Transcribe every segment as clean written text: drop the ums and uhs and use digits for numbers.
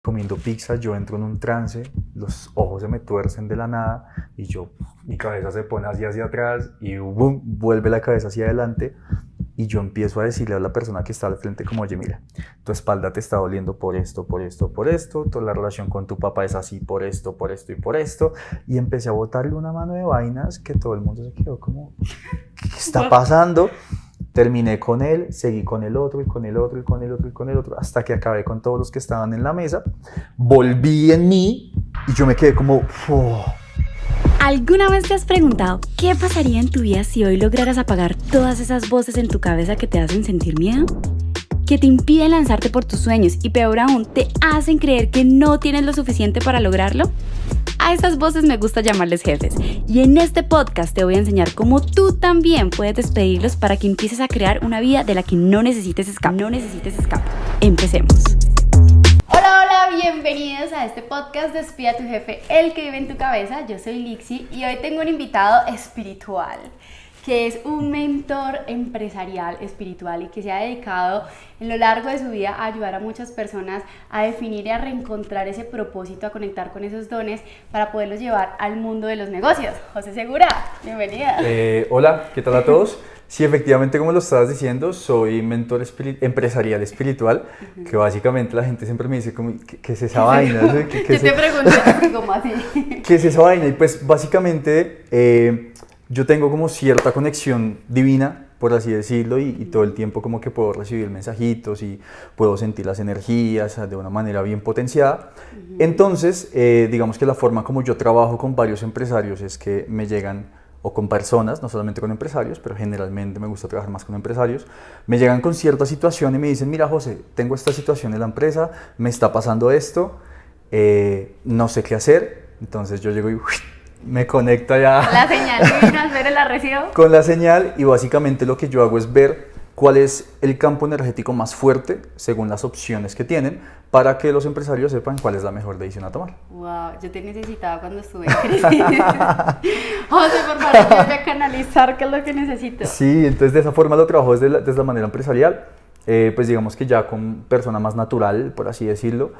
comiendo pizza, yo entro en un trance, los ojos se me tuercen de la nada y mi cabeza se pone hacia atrás y boom, vuelve la cabeza hacia adelante y yo empiezo a decirle a la persona que está al frente como, oye, mira, tu espalda te está doliendo por esto, por esto, por esto, toda la relación con tu papá es así por esto, por esto y por esto, y empecé a botarle una mano de vainas que todo el mundo se quedó como, ¿qué está pasando? Terminé con él, seguí con el otro y con el otro y con el otro y con el otro, hasta que acabé con todos los que estaban en la mesa, volví en mí y yo me quedé como, oh. ¿Alguna vez te has preguntado qué pasaría en tu vida si hoy lograras apagar todas esas voces en tu cabeza que te hacen sentir miedo? Que te impiden lanzarte por tus sueños y peor aún, te hacen creer que no tienes lo suficiente para lograrlo? A estas voces me gusta llamarles jefes, y en este podcast te voy a enseñar cómo tú también puedes despedirlos para que empieces a crear una vida de la que no necesites escape. Empecemos. Hola, bienvenidos a este podcast Despide a tu jefe, el que vive en tu cabeza. Yo soy Lixi y hoy tengo un invitado espiritual, que es un mentor empresarial espiritual y que se ha dedicado en lo largo de su vida a ayudar a muchas personas a definir y a reencontrar ese propósito, a conectar con esos dones para poderlos llevar al mundo de los negocios. José Segura, bienvenida. Hola, ¿qué tal a todos? Sí, efectivamente, como lo estabas diciendo, soy mentor empresarial espiritual, que básicamente la gente siempre me dice, como, ¿qué es esa vaina? Yo te pregunté, ¿cómo así? ¿Qué es esa vaina? Y pues básicamente yo tengo como cierta conexión divina, por así decirlo, y todo el tiempo como que puedo recibir mensajitos y puedo sentir las energías de una manera bien potenciada. Entonces, digamos que la forma como yo trabajo con varios empresarios es que me llegan, o con personas, no solamente con empresarios, pero generalmente me gusta trabajar más con empresarios, me llegan con cierta situación y me dicen, mira José, tengo esta situación en la empresa, me está pasando esto, no sé qué hacer, entonces yo llego y me conecto allá. La señal divina, espere, la recibo. Con la señal, y básicamente lo que yo hago es ver cuál es el campo energético más fuerte según las opciones que tienen para que los empresarios sepan cuál es la mejor decisión a tomar. Wow, yo te necesitaba cuando estuve en crisis. José, por favor, yo voy a canalizar qué es lo que necesito. Sí, entonces de esa forma lo trabajo desde la manera empresarial. Pues digamos que ya con persona más natural, por así decirlo,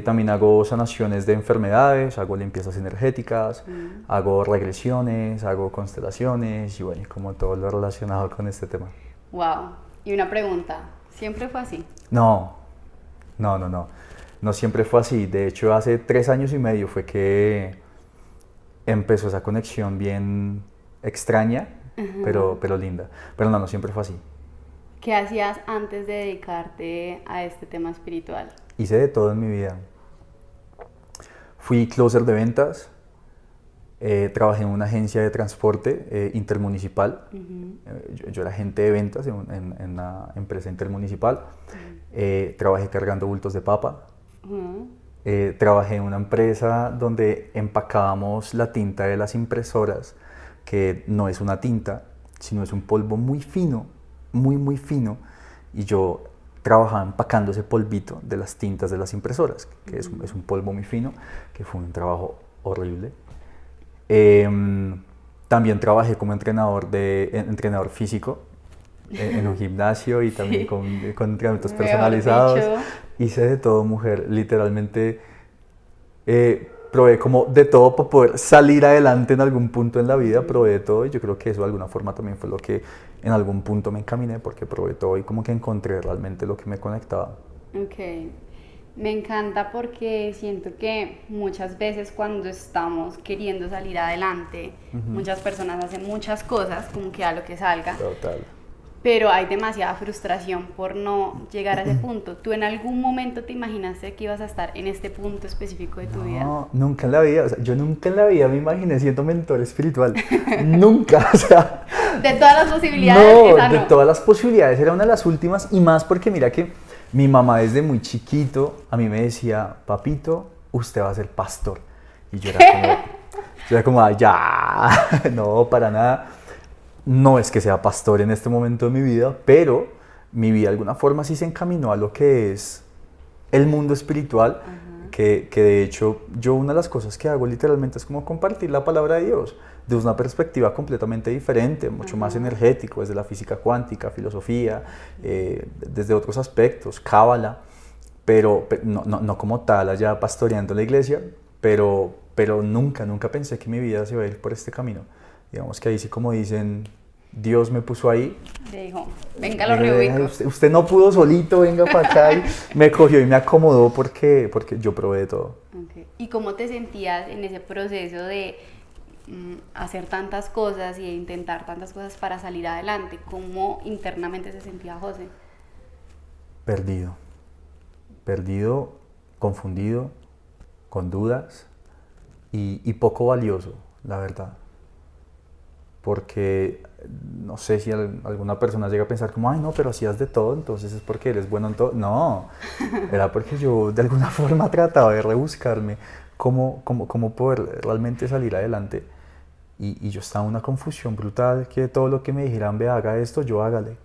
también hago sanaciones de enfermedades, hago limpiezas energéticas, hago regresiones, hago constelaciones y bueno, como todo lo relacionado con este tema. Wow, y una pregunta, ¿siempre fue así? No siempre fue así. De hecho, hace 3 años y medio fue que empezó esa conexión bien extraña, pero linda. Pero no siempre fue así. ¿Qué hacías antes de dedicarte a este tema espiritual? Hice de todo en mi vida. Fui closer de ventas, trabajé en una agencia de transporte intermunicipal. Yo era agente de ventas en una empresa intermunicipal. Trabajé cargando bultos de papa. Trabajé en una empresa donde empacábamos la tinta de las impresoras, que no es una tinta, sino es un polvo muy fino, muy fino, y yo trabajaba empacando ese polvito de las tintas de las impresoras, que es un polvo muy fino, que fue un trabajo horrible. También trabajé como entrenador físico en un gimnasio y también con entrenamientos personalizados. Hice de todo, mujer, literalmente probé como de todo para poder salir adelante en algún punto en la vida, probé de todo y yo creo que eso de alguna forma también fue lo que en algún punto me encaminé, porque probé todo y como que encontré realmente lo que me conectaba. Ok, me encanta porque siento que muchas veces cuando estamos queriendo salir adelante, muchas personas hacen muchas cosas como que a lo que salga. Total. Pero hay demasiada frustración por no llegar a ese punto. ¿Tú en algún momento te imaginaste que ibas a estar en este punto específico de tu vida? No, nunca en la vida, o sea, yo nunca en la vida me imaginé siendo mentor espiritual, nunca, o sea... De todas las posibilidades, no, de todas las posibilidades, era una de las últimas, y más porque mira que mi mamá desde muy chiquito a mí me decía, papito, usted va a ser pastor, y yo era como, ya, no, para nada. No es que sea pastor en este momento de mi vida, pero mi vida de alguna forma sí se encaminó a lo que es el mundo espiritual, que de hecho yo una de las cosas que hago literalmente es como compartir la palabra de Dios desde una perspectiva completamente diferente, mucho más energético, desde la física cuántica, filosofía, desde otros aspectos, cábala. pero no como tal allá pastoreando la iglesia, pero nunca pensé que mi vida se iba a ir por este camino. Digamos que ahí sí, como dicen, Dios me puso ahí. Le dijo, venga, lo reubico. Usted no pudo solito, venga para acá, y me cogió y me acomodó porque yo probé de todo. Okay. ¿Y cómo te sentías en ese proceso de hacer tantas cosas y de intentar tantas cosas para salir adelante? ¿Cómo internamente se sentía José? Perdido, confundido, con dudas y poco valioso, la verdad. Porque no sé si alguna persona llega a pensar como, ay no, pero hacías de todo, entonces es porque eres bueno en todo. No, era porque yo de alguna forma trataba de rebuscarme cómo poder realmente salir adelante. Y yo estaba en una confusión brutal, que todo lo que me dijeran, ve, haga esto, yo hágale.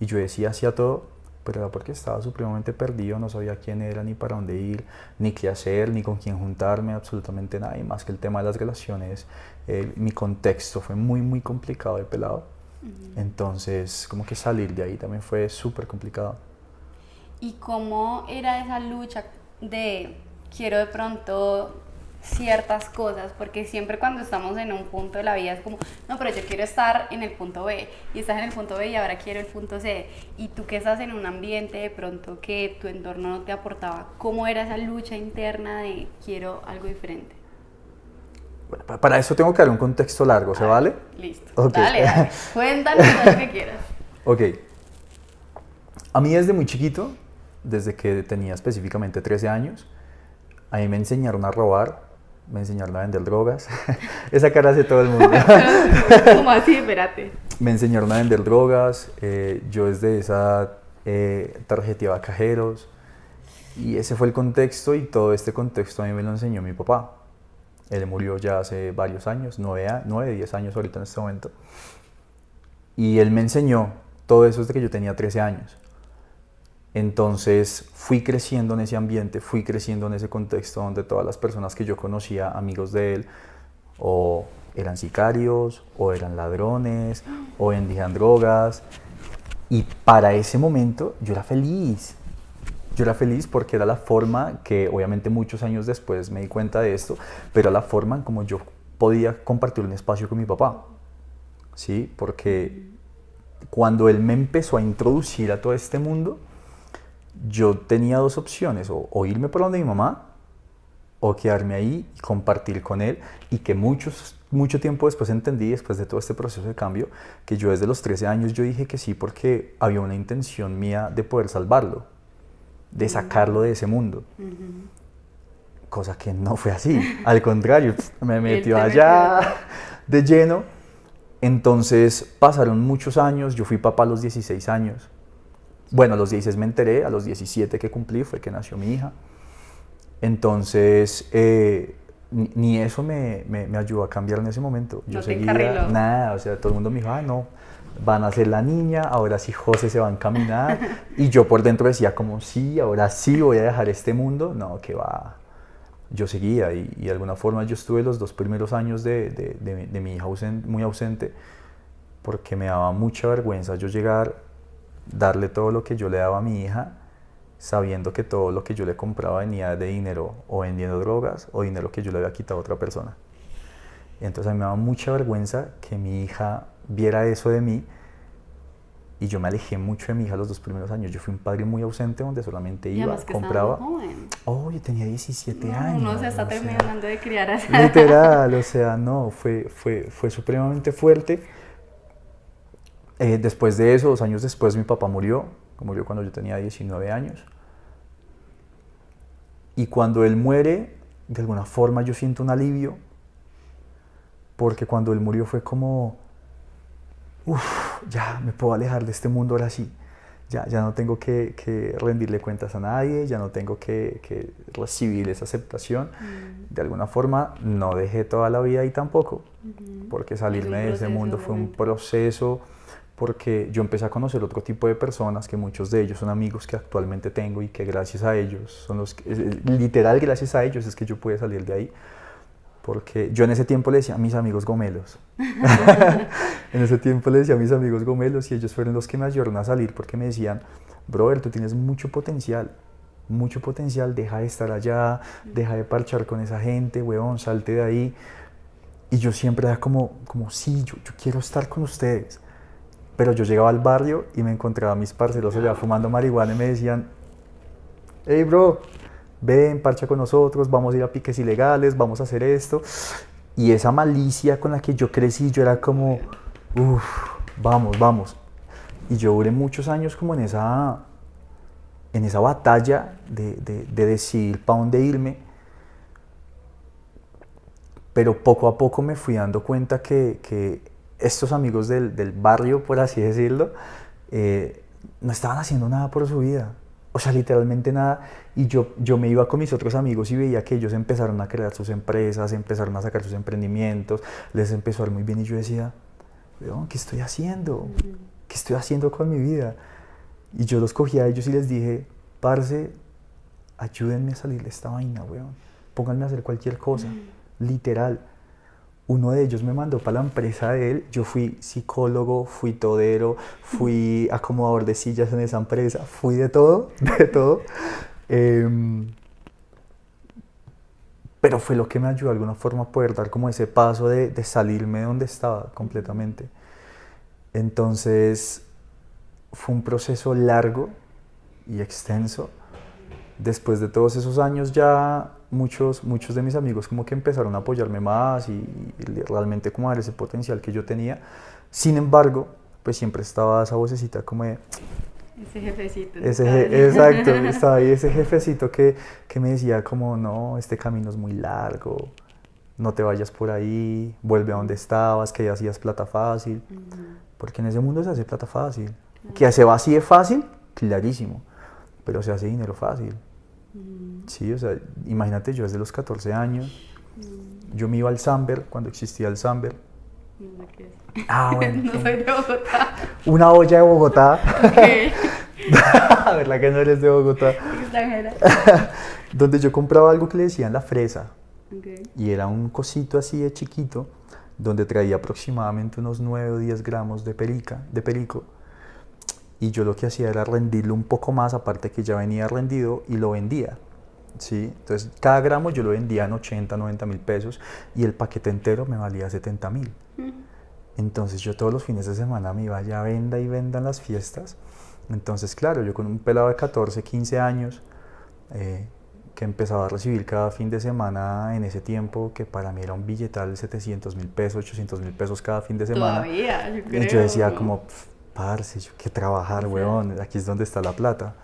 Y yo decía, hacía todo, pero era porque estaba supremamente perdido, no sabía quién era, ni para dónde ir, ni qué hacer, ni con quién juntarme, absolutamente nada. Y más que el tema de las relaciones, mi contexto fue muy complicado de pelado. Entonces, como que salir de ahí también fue súper complicado. ¿Y cómo era esa lucha de quiero de pronto ciertas cosas? Porque siempre cuando estamos en un punto de la vida es como, no, pero yo quiero estar en el punto B, y estás en el punto B y ahora quiero el punto C, y tú que estás en un ambiente de pronto que tu entorno no te aportaba, ¿cómo era esa lucha interna de quiero algo diferente? Bueno, para eso tengo que dar un contexto largo, ¿se vale? Listo, Okay. dale, cuéntanos lo que quieras. Ok, a mí desde muy chiquito, desde que tenía específicamente 13 años, a mí me enseñaron a robar, me enseñaron a vender drogas. Esa cara hace todo el mundo. ¿Cómo así? Espérate. Me enseñaron a vender drogas, yo desde esa tarjeteaba cajeros, y ese fue el contexto, y todo este contexto a mí me lo enseñó mi papá. Él murió ya hace varios años, 10 años ahorita en este momento. Y él me enseñó todo eso desde que yo tenía 13 años. Entonces fui creciendo en ese ambiente, fui creciendo en ese contexto donde todas las personas que yo conocía, amigos de él, o eran sicarios, o eran ladrones, o vendían drogas. Y para ese momento yo era feliz. Yo era feliz porque era la forma que, obviamente muchos años después me di cuenta de esto, pero era la forma en como yo podía compartir un espacio con mi papá. ¿Sí? Porque cuando él me empezó a introducir a todo este mundo, yo tenía dos opciones, o irme por donde mi mamá, o quedarme ahí y compartir con él, y que mucho tiempo después entendí, después de todo este proceso de cambio, que yo desde los 13 años yo dije que sí porque había una intención mía de poder salvarlo, de sacarlo de ese mundo. Cosa que no fue así, al contrario, me metió allá de lleno. Entonces pasaron muchos años, yo fui papá a los 16 años. Bueno, a los 16 me enteré, a los 17 que cumplí fue que nació mi hija. Entonces, ni eso me ayudó a cambiar en ese momento. Yo seguía, nada, o sea, todo el mundo me dijo, ah, no, van a ser la niña, ahora sí José se va a encaminar. Y yo por dentro decía como, sí, ahora sí voy a dejar este mundo. No, que va. Yo seguía y de alguna forma yo estuve los 2 primeros años de mi hija muy ausente, porque me daba mucha vergüenza yo llegar, darle todo lo que yo le daba a mi hija, sabiendo que todo lo que yo le compraba venía de dinero o vendiendo drogas o dinero que yo le había quitado a otra persona. Y entonces a mí me daba mucha vergüenza que mi hija viera eso de mí, y yo me alejé mucho de mi hija los 2 primeros años. Yo fui un padre muy ausente donde solamente iba, compraba. Oh, yo tenía 17 años. No se está terminando de criar así. Literal, o sea, no, fue supremamente fuerte. Después de eso, 2 años después, mi papá murió cuando yo tenía 19 años. Y cuando él muere, de alguna forma yo siento un alivio, porque cuando él murió fue como, ya me puedo alejar de este mundo ahora sí. Ya no tengo que rendirle cuentas a nadie, ya no tengo que recibir esa aceptación. De alguna forma no dejé toda la vida ahí tampoco, porque salirme de ese mundo fue un proceso, porque yo empecé a conocer otro tipo de personas, que muchos de ellos son amigos que actualmente tengo, y que gracias a ellos, literal gracias a ellos es que yo pude salir de ahí. Porque yo en ese tiempo le decía a mis amigos gomelos. En ese tiempo le decía a mis amigos gomelos, y ellos fueron los que me ayudaron a salir, porque me decían, brother, tú tienes mucho potencial, mucho potencial, deja de estar allá, deja de parchar con esa gente, weón, salte de ahí. Y yo siempre era como sí, yo quiero estar con ustedes. Pero yo llegaba al barrio y me encontraba a mis parceros allá fumando marihuana y me decían, hey bro, ven, parcha con nosotros, vamos a ir a piques ilegales, vamos a hacer esto. Y esa malicia con la que yo crecí, yo era como, uff, vamos. Y yo duré muchos años como en esa batalla de decidir para dónde irme. Pero poco a poco me fui dando cuenta que estos amigos del barrio, por así decirlo, no estaban haciendo nada por su vida. O sea, literalmente nada. Y yo me iba con mis otros amigos y veía que ellos empezaron a crear sus empresas, empezaron a sacar sus emprendimientos, les empezó a ir muy bien y yo decía, ¿qué estoy haciendo? ¿Qué estoy haciendo con mi vida? Y yo los cogí a ellos y les dije, parce, ayúdenme a salir de esta vaina, weón. Pónganme a hacer cualquier cosa, literal. Uno de ellos me mandó para la empresa de él. Yo fui psicólogo, fui todero, fui acomodador de sillas en esa empresa, fui de todo, de todo. Pero fue lo que me ayudó de alguna forma a poder dar como ese paso de salirme de donde estaba completamente. Entonces fue un proceso largo y extenso. Después de todos esos años ya muchos de mis amigos como que empezaron a apoyarme más y realmente como a ver ese potencial que yo tenía. Sin embargo, pues siempre estaba esa vocecita como de... Ese jefecito. Exacto, estaba ahí ese jefecito que me decía como, no, este camino es muy largo, no te vayas por ahí, vuelve a donde estabas, que ya hacías plata fácil. Porque en ese mundo se hace plata fácil. Que se va así de fácil, clarísimo, pero se hace dinero fácil. Sí, o sea, imagínate, yo desde los 14 años, yo me iba al Samber, cuando existía el Samber. No sé qué es. Ah, bueno. No soy de Bogotá. Una olla de Bogotá. Ok. ¿Verdad que no eres de Bogotá? Extranjera. Donde yo compraba algo que le decían la fresa. Okay. Y era un cosito así de chiquito, donde traía aproximadamente unos 9 o 10 gramos de perico. Y yo lo que hacía era rendirlo un poco más, aparte que ya venía rendido, y lo vendía. ¿Sí? Entonces, cada gramo yo lo vendía en 80, 90 mil pesos y el paquete entero me valía 70 mil. Entonces, yo todos los fines de semana me iba ya a venda y venda en las fiestas. Entonces, claro, yo con un pelado de 14, 15 años, que empezaba a recibir cada fin de semana en ese tiempo, que para mí era un billetal de 700 mil pesos, 800 mil pesos cada fin de semana. Todavía, yo creo. Y yo decía como, parce, yo que trabajar, weón, aquí es donde está la plata.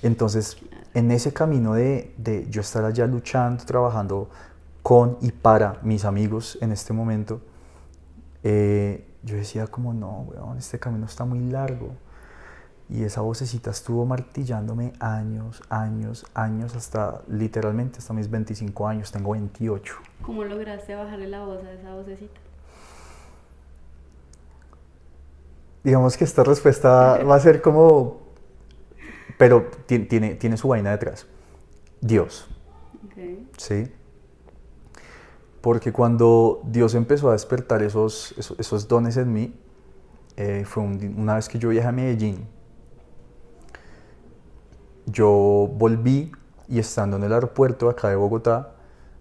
Entonces, en ese camino de yo estar allá luchando, trabajando con y para mis amigos en este momento, yo decía como, no, weón, este camino está muy largo. Y esa vocecita estuvo martillándome años, hasta literalmente hasta mis 25 años, tengo 28. ¿Cómo lograste bajarle la voz a esa vocecita? Digamos que esta respuesta va a ser como, pero tiene su vaina detrás. Dios. Okay. ¿Sí? Porque cuando Dios empezó a despertar esos dones en mí, fue una vez que yo viajé a Medellín. Yo volví y estando en el aeropuerto acá de Bogotá,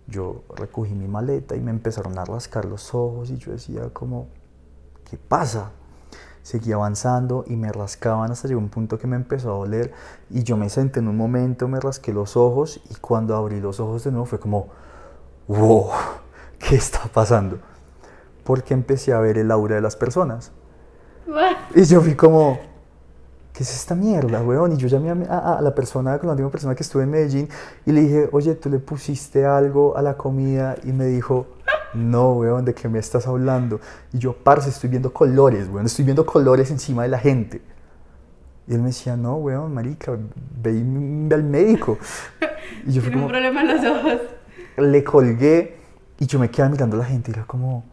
yo recogí mi maleta y me empezaron a rascar los ojos y yo decía como, ¿qué pasa? Seguí avanzando y me rascaban hasta llegó un punto que me empezó a doler y yo me senté en un momento, me rasqué los ojos y cuando abrí los ojos de nuevo fue como, wow, ¿qué está pasando? Porque empecé a ver el aura de las personas. Y yo fui como, ¿qué es esta mierda, weón? Y yo llamé a la persona, con la última persona que estuve en Medellín y le dije, oye, ¿tú le pusiste algo a la comida? Y me dijo, no, weón, ¿de qué me estás hablando? Y yo, parce, estoy viendo colores, weón, estoy viendo colores encima de la gente. Y él me decía, no, weón, marica, ve al médico. Y yo fui como, un problema en los ojos. Le colgué y yo me quedaba mirando a la gente y era como,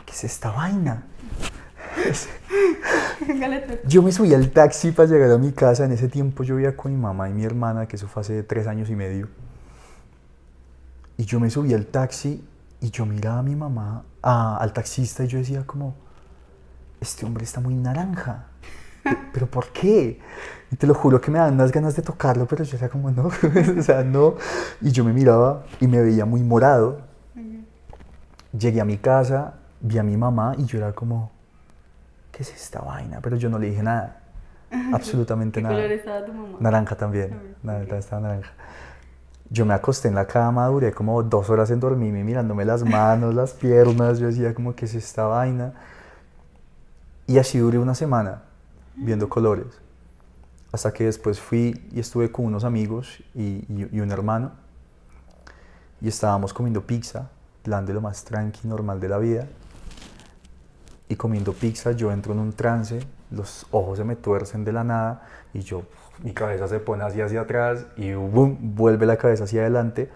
¿qué es esta vaina? Yo me subí al taxi para llegar a mi casa. En ese tiempo yo vivía con mi mamá y mi hermana, que eso fue hace 3 años y medio. Y yo me subí al taxi y yo miraba a mi mamá, al taxista, y yo decía como, este hombre está muy naranja. ¿Pero por qué? Y te lo juro que me dan unas ganas de tocarlo, pero yo era como, no, o sea, no. Y yo me miraba y me veía muy morado. Llegué a mi casa, vi a mi mamá y yo era como, ¿qué es esta vaina? Pero yo no le dije nada, absolutamente nada. ¿Qué color estaba tu mamá? Naranja también, estaba naranja. Yo me acosté en la cama, duré como 2 horas en dormirme, mirándome las manos, las piernas, yo decía como, ¿qué es esta vaina? Y así duré una semana, viendo colores. Hasta que después fui y estuve con unos amigos y un hermano. Y estábamos comiendo pizza, plan de lo más tranqui, normal de la vida. Y comiendo pizza yo entro en un trance, los ojos se me tuercen de la nada y mi cabeza se pone hacia atrás y boom, vuelve la cabeza hacia adelante.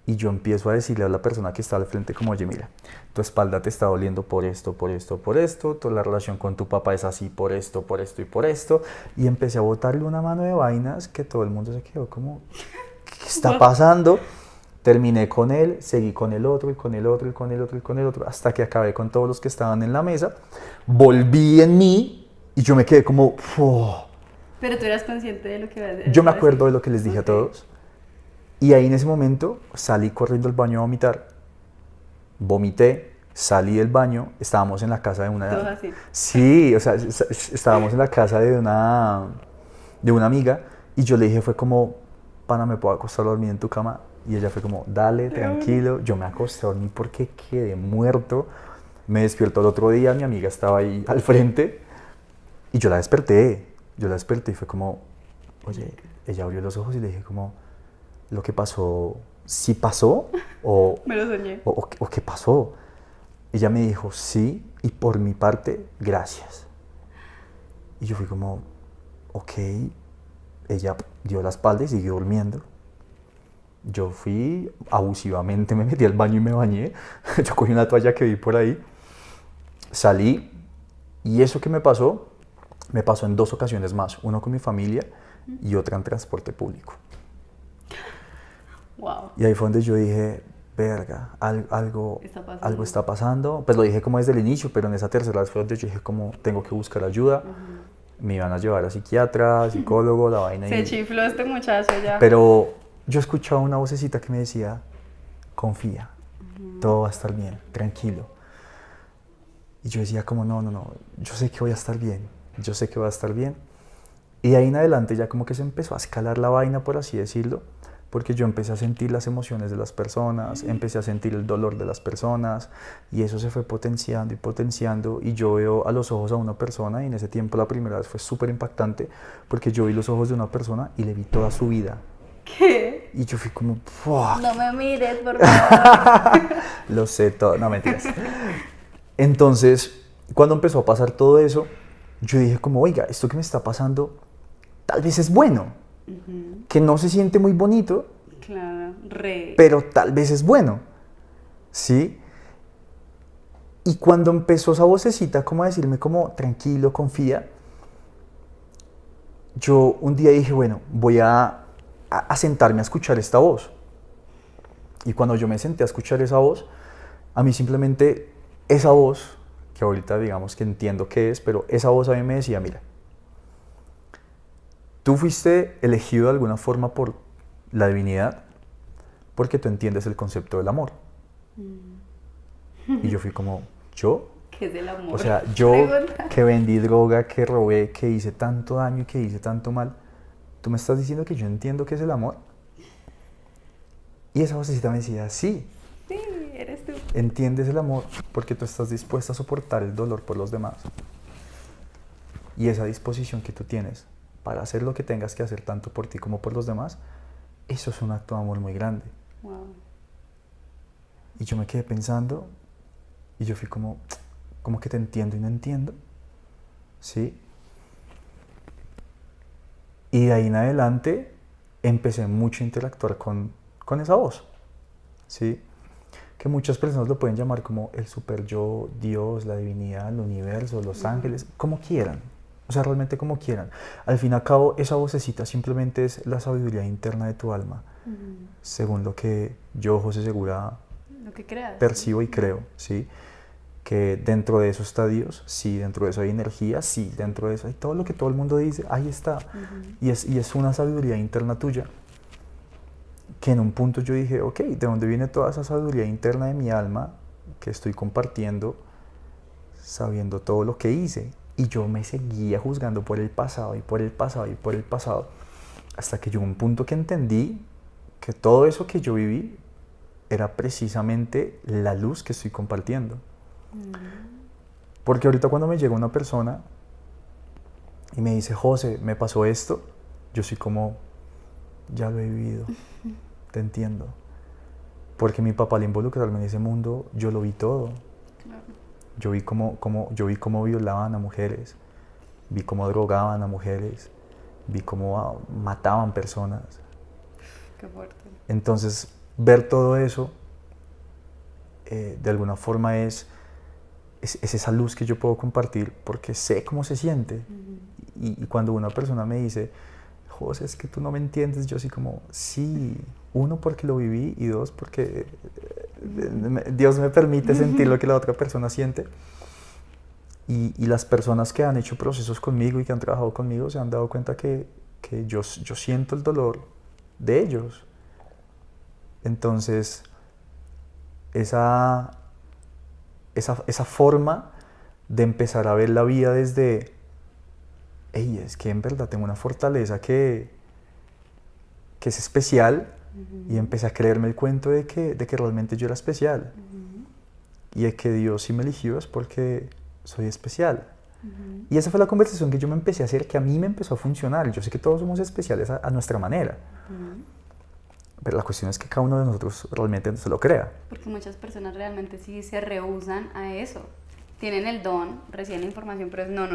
Y yo empiezo a decirle a la persona que está al frente como, oye, mira, tu espalda te está doliendo por esto, por esto, por esto, toda la relación con tu papá es así por esto y por esto. Y empecé a botarle una mano de vainas que todo el mundo se quedó como, ¿qué está pasando? Terminé con él, seguí con el otro y con el otro y con el otro y con el otro, hasta que acabé con todos los que estaban en la mesa. Volví en mí y yo me quedé como, ¡oh! Pero tú eras consciente de lo que ibas a decir. Yo me acuerdo de lo que les dije a todos. Y ahí en ese momento salí corriendo al baño a vomitar, vomité, salí del baño, estábamos en la casa de una... Todo así. Sí, o sea, estábamos en la casa de una amiga y yo le dije, fue como, pana, ¿me puedo acostar a dormir en tu cama? Y ella fue como, dale, tranquilo. Yo me acosté a dormir porque quedé muerto. Me despierto el otro día, mi amiga estaba ahí al frente y yo la desperté y fue como, oye, ella abrió los ojos y le dije como, ¿lo que pasó, sí pasó? ¿O, me lo soñé. o qué pasó? Ella me dijo, sí, y por mi parte, gracias. Y yo fui como, ok. Ella dio la espalda y siguió durmiendo. Yo fui, abusivamente me metí al baño y me bañé. Yo cogí una toalla que vi por ahí, salí, y eso que me pasó en 2 ocasiones más. Uno con mi familia y otra en transporte público. Wow. Y ahí fue donde yo dije, verga, algo está pasando. Pues lo dije como desde el inicio, pero en esa tercera vez fue donde yo dije como, tengo que buscar ayuda. Me iban a llevar a psiquiatra, psicólogo, la vaina. Se chifló este muchacho ya. Pero yo escuchaba una vocecita que me decía, confía, todo va a estar bien, tranquilo. Y yo decía como, no, yo sé que voy a estar bien, yo sé que va a estar bien. Y de ahí en adelante ya como que se empezó a escalar la vaina, por así decirlo, porque yo empecé a sentir las emociones de las personas, empecé a sentir el dolor de las personas, y eso se fue potenciando y potenciando, y yo veo a los ojos a una persona, y en ese tiempo la primera vez fue súper impactante, porque yo vi los ojos de una persona y le vi toda su vida. ¿Qué? Y yo fui como, ¡fuah! No me mires, por favor. Lo sé todo, no mentiras. Entonces, cuando empezó a pasar todo eso, yo dije como, oiga, esto que me está pasando, tal vez es bueno. Que no se siente muy bonito, claro, pero tal vez es bueno, ¿sí? Y cuando empezó esa vocecita como a decirme como, tranquilo, confía, yo un día dije, bueno, voy a sentarme a escuchar esta voz. Y cuando yo me senté a escuchar esa voz, a mí simplemente esa voz, que ahorita digamos que entiendo qué es, pero esa voz a mí me decía, mira, tú fuiste elegido de alguna forma por la divinidad porque tú entiendes el concepto del amor. Y yo fui como, ¿yo? ¿Qué es el amor? O sea, yo que vendí droga, que robé, que hice tanto daño y que hice tanto mal, ¿tú me estás diciendo que yo entiendo qué es el amor? Y esa vocecita me decía, sí. Sí, eres tú. Entiendes el amor porque tú estás dispuesta a soportar el dolor por los demás. Y esa disposición que tú tienes para hacer lo que tengas que hacer tanto por ti como por los demás, eso es un acto de amor muy grande. Wow. Y yo me quedé pensando y yo fui como que te entiendo y no entiendo, ¿sí? Y de ahí en adelante empecé mucho a interactuar con esa voz, ¿sí? Que muchas personas lo pueden llamar como el super yo, Dios, la divinidad, el universo, los ángeles, como quieran. O sea, realmente como quieran. Al fin y al cabo, esa vocecita simplemente es la sabiduría interna de tu alma, según lo que yo, José Segura, lo que creas, percibo y creo, ¿sí? que dentro de eso está Dios, sí, dentro de eso hay energía, sí, dentro de eso hay todo lo que todo el mundo dice, ahí está. Y es una sabiduría interna tuya, que en un punto yo dije, ok, ¿de dónde viene toda esa sabiduría interna de mi alma que estoy compartiendo, sabiendo todo lo que hice? Y yo me seguía juzgando por el pasado y por el pasado y por el pasado, hasta que llegó un punto que entendí que todo eso que yo viví era precisamente la luz que estoy compartiendo. Porque ahorita cuando me llega una persona y me dice, José, me pasó esto, yo soy como, ya lo he vivido, te entiendo. Porque mi papá al involucrarme en ese mundo, yo lo vi todo. Claro. Yo vi cómo violaban a mujeres, vi cómo drogaban a mujeres, vi cómo mataban personas. Qué fuerte. Entonces, ver todo eso, de alguna forma es esa luz que yo puedo compartir, porque sé cómo se siente. Y cuando una persona me dice, José, es que tú no me entiendes, yo así como, sí, uno, porque lo viví, y dos, porque Dios me permite sentir lo que la otra persona siente. Y las personas que han hecho procesos conmigo y que han trabajado conmigo se han dado cuenta que yo siento el dolor de ellos. Entonces, esa forma de empezar a ver la vida desde, hey, es que en verdad tengo una fortaleza que es especial, y empecé a creerme el cuento de que realmente yo era especial, y de que Dios sí me eligió es porque soy especial. Y esa fue la conversación que yo me empecé a hacer, que a mí me empezó a funcionar. Yo sé que todos somos especiales a nuestra manera, pero la cuestión es que cada uno de nosotros realmente se lo crea. Porque muchas personas realmente sí se rehúsan a eso. Tienen el don, reciben la información, pero es no.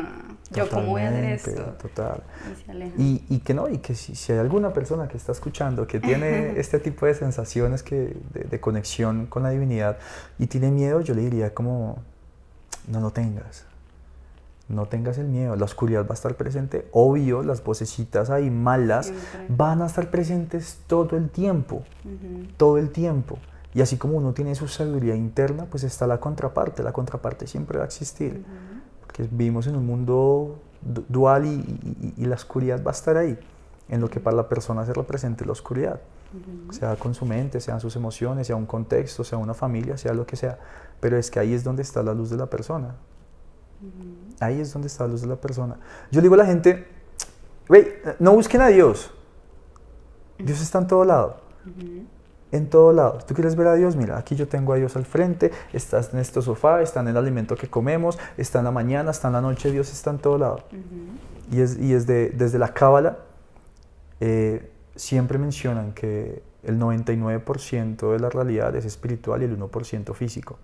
¿Yo cómo voy a hacer esto? Total. Y se alejan. Y que no, y que si hay alguna persona que está escuchando que tiene este tipo de sensaciones de conexión con la divinidad y tiene miedo, yo le diría como, no lo tengas. No tengas el miedo, la oscuridad va a estar presente, obvio, las vocecitas ahí malas van a estar presentes todo el tiempo, todo el tiempo. Y así como uno tiene su sabiduría interna, pues está la contraparte siempre va a existir, porque vivimos en un mundo dual y la oscuridad va a estar ahí, en lo que para la persona se represente la oscuridad, sea con su mente, sean sus emociones, sea un contexto, sea una familia, sea lo que sea, pero es que ahí es donde está la luz de la persona. Ahí es donde está la luz de la persona. Yo le digo a la gente, güey, no busquen a Dios. Dios está en todo lado. En todo lado. ¿Tú quieres ver a Dios? Mira, aquí yo tengo a Dios al frente, estás en este sofá, está en el alimento que comemos, está en la mañana, está en la noche, Dios está en todo lado. Y desde la Cábala siempre mencionan que el 99% de la realidad es espiritual y el 1% físico.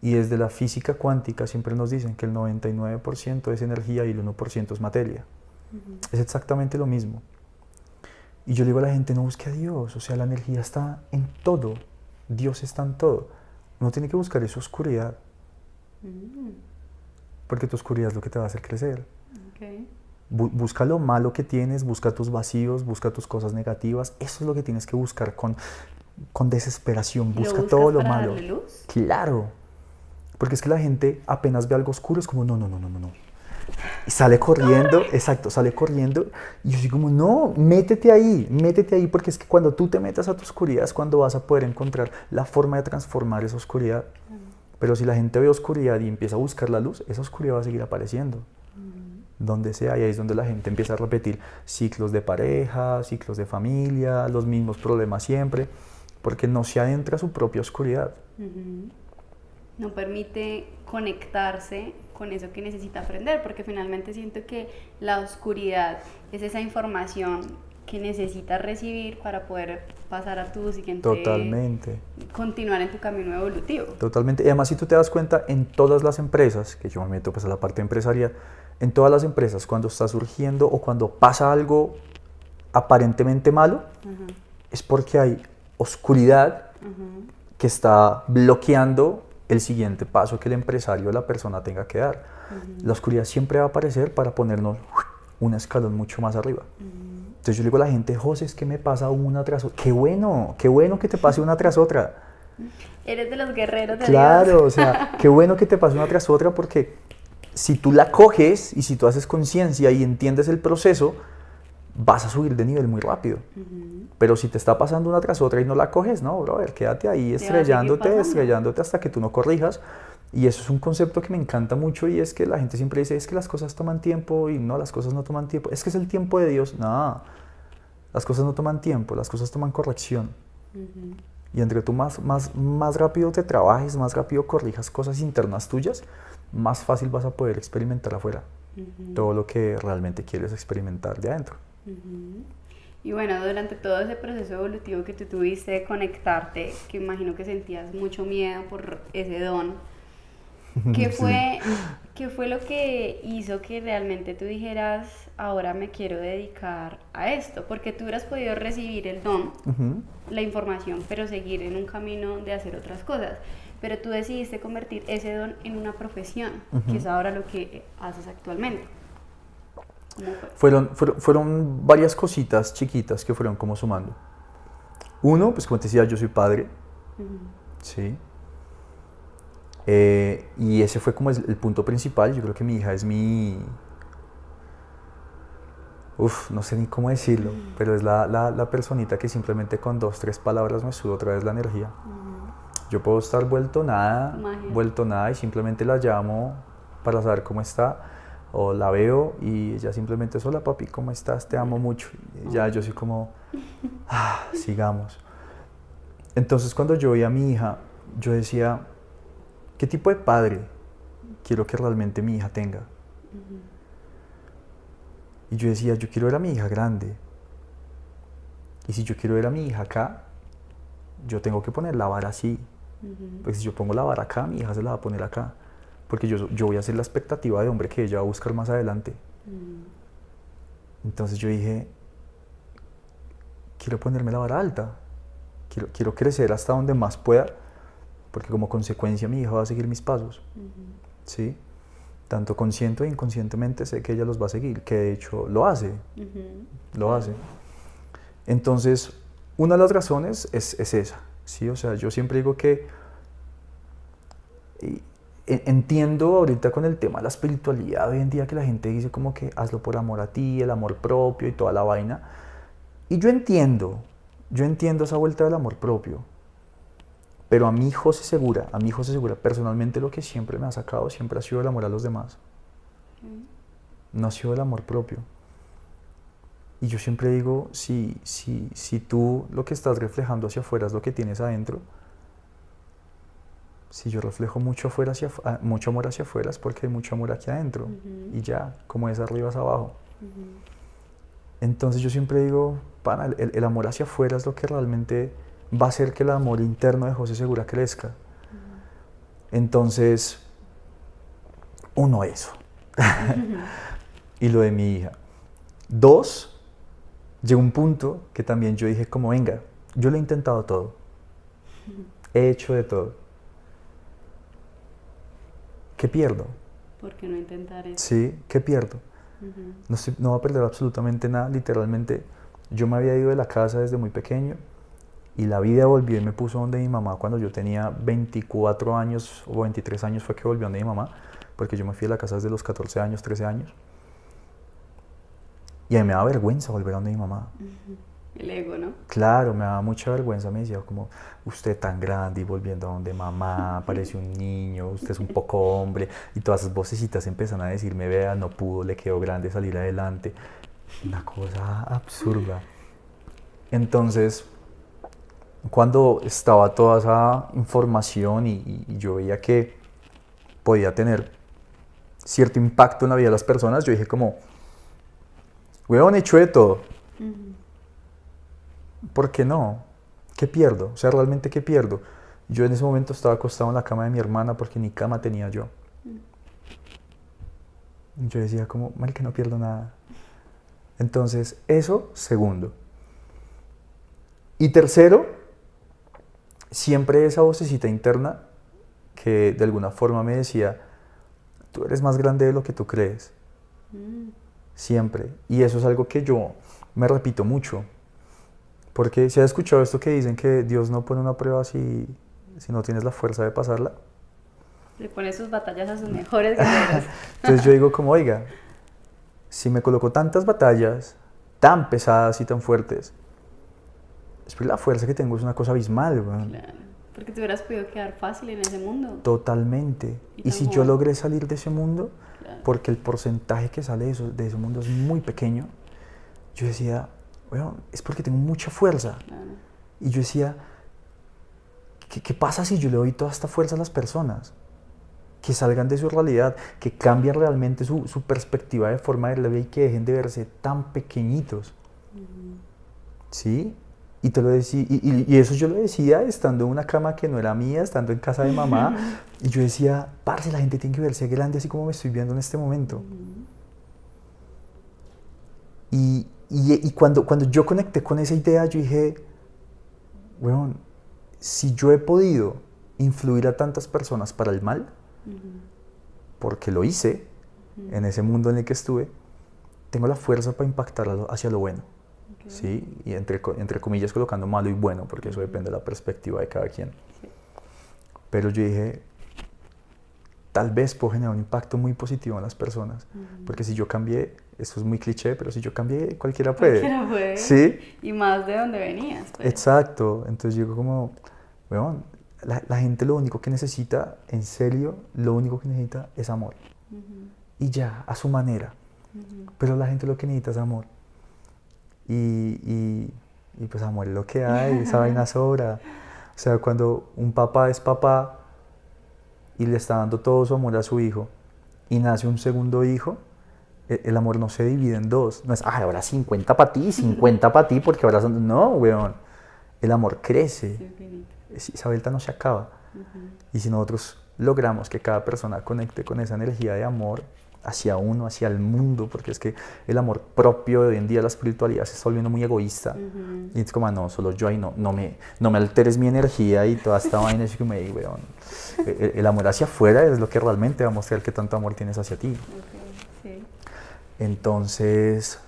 Y desde la física cuántica siempre nos dicen que el 99% es energía y el 1% es materia. Es exactamente lo mismo. Y yo le digo a la gente, no busque a Dios, o sea, la energía está en todo, Dios está en todo. Uno tiene que buscar esa oscuridad, porque tu oscuridad es lo que te va a hacer crecer. Busca lo malo que tienes, busca tus vacíos, busca tus cosas negativas, eso es lo que tienes que buscar con desesperación, busca todo lo malo. ¿Darle luz? Claro. Porque es que la gente apenas ve algo oscuro, es como, no. Y sale corriendo, exacto, sale corriendo. Y yo digo como, no, métete ahí, porque es que cuando tú te metas a tu oscuridad es cuando vas a poder encontrar la forma de transformar esa oscuridad. Pero si la gente ve oscuridad y empieza a buscar la luz, esa oscuridad va a seguir apareciendo. Donde sea, y ahí es donde la gente empieza a repetir ciclos de pareja, ciclos de familia, los mismos problemas siempre, porque no se adentra a su propia oscuridad. No permite conectarse con eso que necesita aprender, porque finalmente siento que la oscuridad es esa información que necesitas recibir para poder pasar a tu siguiente... Totalmente. Continuar en tu camino evolutivo. Totalmente. Y además, si tú te das cuenta, en todas las empresas, que yo me meto pues a la parte empresarial, en todas las empresas, cuando está surgiendo o cuando pasa algo aparentemente malo, es porque hay oscuridad que está bloqueando el siguiente paso que el empresario o la persona tenga que dar. La oscuridad siempre va a aparecer para ponernos un escalón mucho más arriba. Entonces yo le digo a la gente, José, es que me pasa una tras otra. Qué bueno que te pase una tras otra. Eres de los guerreros de Claro, Dios. o sea, qué bueno que te pase una tras otra porque si tú la coges y si tú haces conciencia y entiendes el proceso, vas a subir de nivel muy rápido. Pero si te está pasando una tras otra y no la coges, no, brother, quédate ahí Te va a seguir pasando. estrellándote hasta que tú no corrijas. Y eso es un concepto que me encanta mucho y es que la gente siempre dice, es que las cosas toman tiempo y no, las cosas no toman tiempo. Es que es el tiempo de Dios. No, las cosas no toman tiempo, las cosas toman corrección. Y entre tú más rápido te trabajes, más rápido corrijas cosas internas tuyas, más fácil vas a poder experimentar afuera todo lo que realmente quieres experimentar de adentro. Y bueno, durante todo ese proceso evolutivo que tú tuviste de conectarte, que imagino que sentías mucho miedo por ese don, ¿qué fue, ¿qué fue lo que hizo que realmente tú dijeras, ahora me quiero dedicar a esto? Porque tú hubieras podido recibir el don, la información, pero seguir en un camino de hacer otras cosas. Pero tú decidiste convertir ese don en una profesión, que es ahora lo que haces actualmente. ¿Cómo fue? Fueron varias cositas chiquitas que fueron como sumando. Uno, pues como te decía, yo soy padre, ¿sí? Y ese fue como el punto principal. Yo creo que mi hija es no sé ni cómo decirlo, pero es la personita que simplemente con 2, 3 palabras me sube otra vez la energía. Yo puedo estar vuelto nada y simplemente la llamo para saber cómo está, o la veo y ella simplemente es, hola papi, ¿cómo estás? Te amo mucho. Y ya yo soy como, sigamos. Entonces cuando yo vi a mi hija, yo decía, ¿qué tipo de padre quiero que realmente mi hija tenga? Y yo decía, yo quiero ver a mi hija grande. Y si yo quiero ver a mi hija acá, yo tengo que poner la vara así. Porque si yo pongo la vara acá, mi hija se la va a poner acá. Porque yo voy a hacer la expectativa de hombre que ella va a buscar más adelante. Entonces yo dije, quiero ponerme la vara alta. Quiero crecer hasta donde más pueda. Porque como consecuencia mi hija va a seguir mis pasos. ¿Sí? Tanto consciente e inconscientemente sé que ella los va a seguir. Que de hecho lo hace. Lo hace. Entonces, una de las razones es esa. ¿Sí? O sea, yo siempre digo que entiendo ahorita con el tema de la espiritualidad hoy en día que la gente dice como que hazlo por amor a ti, el amor propio y toda la vaina. Y yo entiendo esa vuelta del amor propio. Pero a mí José Segura, personalmente lo que siempre me ha sacado siempre ha sido el amor a los demás. No ha sido el amor propio. Y yo siempre digo, si tú lo que estás reflejando hacia afuera es lo que tienes adentro, si yo reflejo mucho amor hacia afuera es porque hay mucho amor aquí adentro. Y ya, como es arriba es abajo. Entonces yo siempre digo, pana, el amor hacia afuera es lo que realmente va a hacer que el amor interno de José Segura crezca. Entonces, uno, eso. Y lo de mi hija. 2, llegó un punto que también yo dije como, venga, yo lo he intentado todo. He hecho de todo. ¿Qué pierdo? ¿Por qué no intentar eso? Sí, ¿qué pierdo? No voy a perder absolutamente nada. Literalmente, yo me había ido de la casa desde muy pequeño y la vida volvió y me puso donde mi mamá cuando yo tenía 24 años o 23 años fue que volvió donde mi mamá, porque yo me fui de la casa desde los 14 años, 13 años. Y a mí me daba vergüenza volver a donde mi mamá. El ego, ¿no? Claro, me daba mucha vergüenza, me decía como, usted tan grande y volviendo a donde mamá, parece un niño, usted es un poco hombre, y todas esas vocecitas empiezan a decirme, vea, no pudo, le quedó grande salir adelante. Una cosa absurda. Entonces, cuando estaba toda esa información y yo veía que podía tener cierto impacto en la vida de las personas, yo dije como, huevón, he hecho de todo. ¿Por qué no? ¿Qué pierdo? O sea, ¿realmente qué pierdo? Yo en ese momento estaba acostado en la cama de mi hermana porque ni cama tenía yo. Yo decía como, marica, no pierdo nada. Entonces, eso, segundo. Y tercero, siempre esa vocecita interna que de alguna forma me decía, tú eres más grande de lo que tú crees. Siempre. Y eso es algo que yo me repito mucho. Porque si has escuchado esto que dicen que Dios no pone una prueba si si no tienes la fuerza de pasarla? Le pone sus batallas a sus mejores guerreros. Entonces yo digo como, oiga, si me coloco tantas batallas tan pesadas y tan fuertes, es que la fuerza que tengo es una cosa abismal, weón. Claro, porque te hubieras podido quedar fácil en ese mundo. Totalmente. Y si yo logré salir de ese mundo, claro, porque el porcentaje que sale de ese mundo es muy pequeño, yo decía, bueno, es porque tengo mucha fuerza. Claro. Y yo decía, ¿qué pasa si yo le doy toda esta fuerza a las personas? Que salgan de su realidad, que cambien realmente su perspectiva de forma de la vida y que dejen de verse tan pequeñitos. ¿Sí? Y, y eso yo lo decía estando en una cama que no era mía, estando en casa de mamá. Y yo decía, parce, la gente tiene que verse grande así como me estoy viendo en este momento. Y cuando yo conecté con esa idea, yo dije, bueno, si yo he podido influir a tantas personas para el mal, porque lo hice en ese mundo en el que estuve, tengo la fuerza para impactar hacia lo bueno. Okay. ¿Sí? Y entre comillas colocando malo y bueno, porque eso depende de la perspectiva de cada quien. Sí. Pero yo dije, tal vez puedo generar un impacto muy positivo en las personas, porque si yo cambié, eso es muy cliché, pero si yo cambié, cualquiera puede. Cualquiera puede. ¿Sí? Y más de donde venías. Pues. Exacto. Entonces yo digo como, bueno, la gente lo único que necesita, en serio, lo único que necesita es amor. Y ya, a su manera. Pero la gente lo que necesita es amor. Y pues amor es lo que hay, esa vaina sobra. O sea, cuando un papá es papá y le está dando todo su amor a su hijo y nace un segundo hijo, el amor no se divide en dos. No es, ahora 50 para ti, 50 para ti, porque ahora son... No, weón. El amor crece. Esa vuelta no se acaba. Y si nosotros logramos que cada persona conecte con esa energía de amor hacia uno, hacia el mundo, porque es que el amor propio de hoy en día, la espiritualidad se está volviendo muy egoísta. Y es como, no, solo yo ahí no me alteres mi energía y toda esta vaina. Es como, weón, el amor hacia afuera es lo que realmente va a mostrar qué tanto amor tienes hacia ti. Sí. Entonces,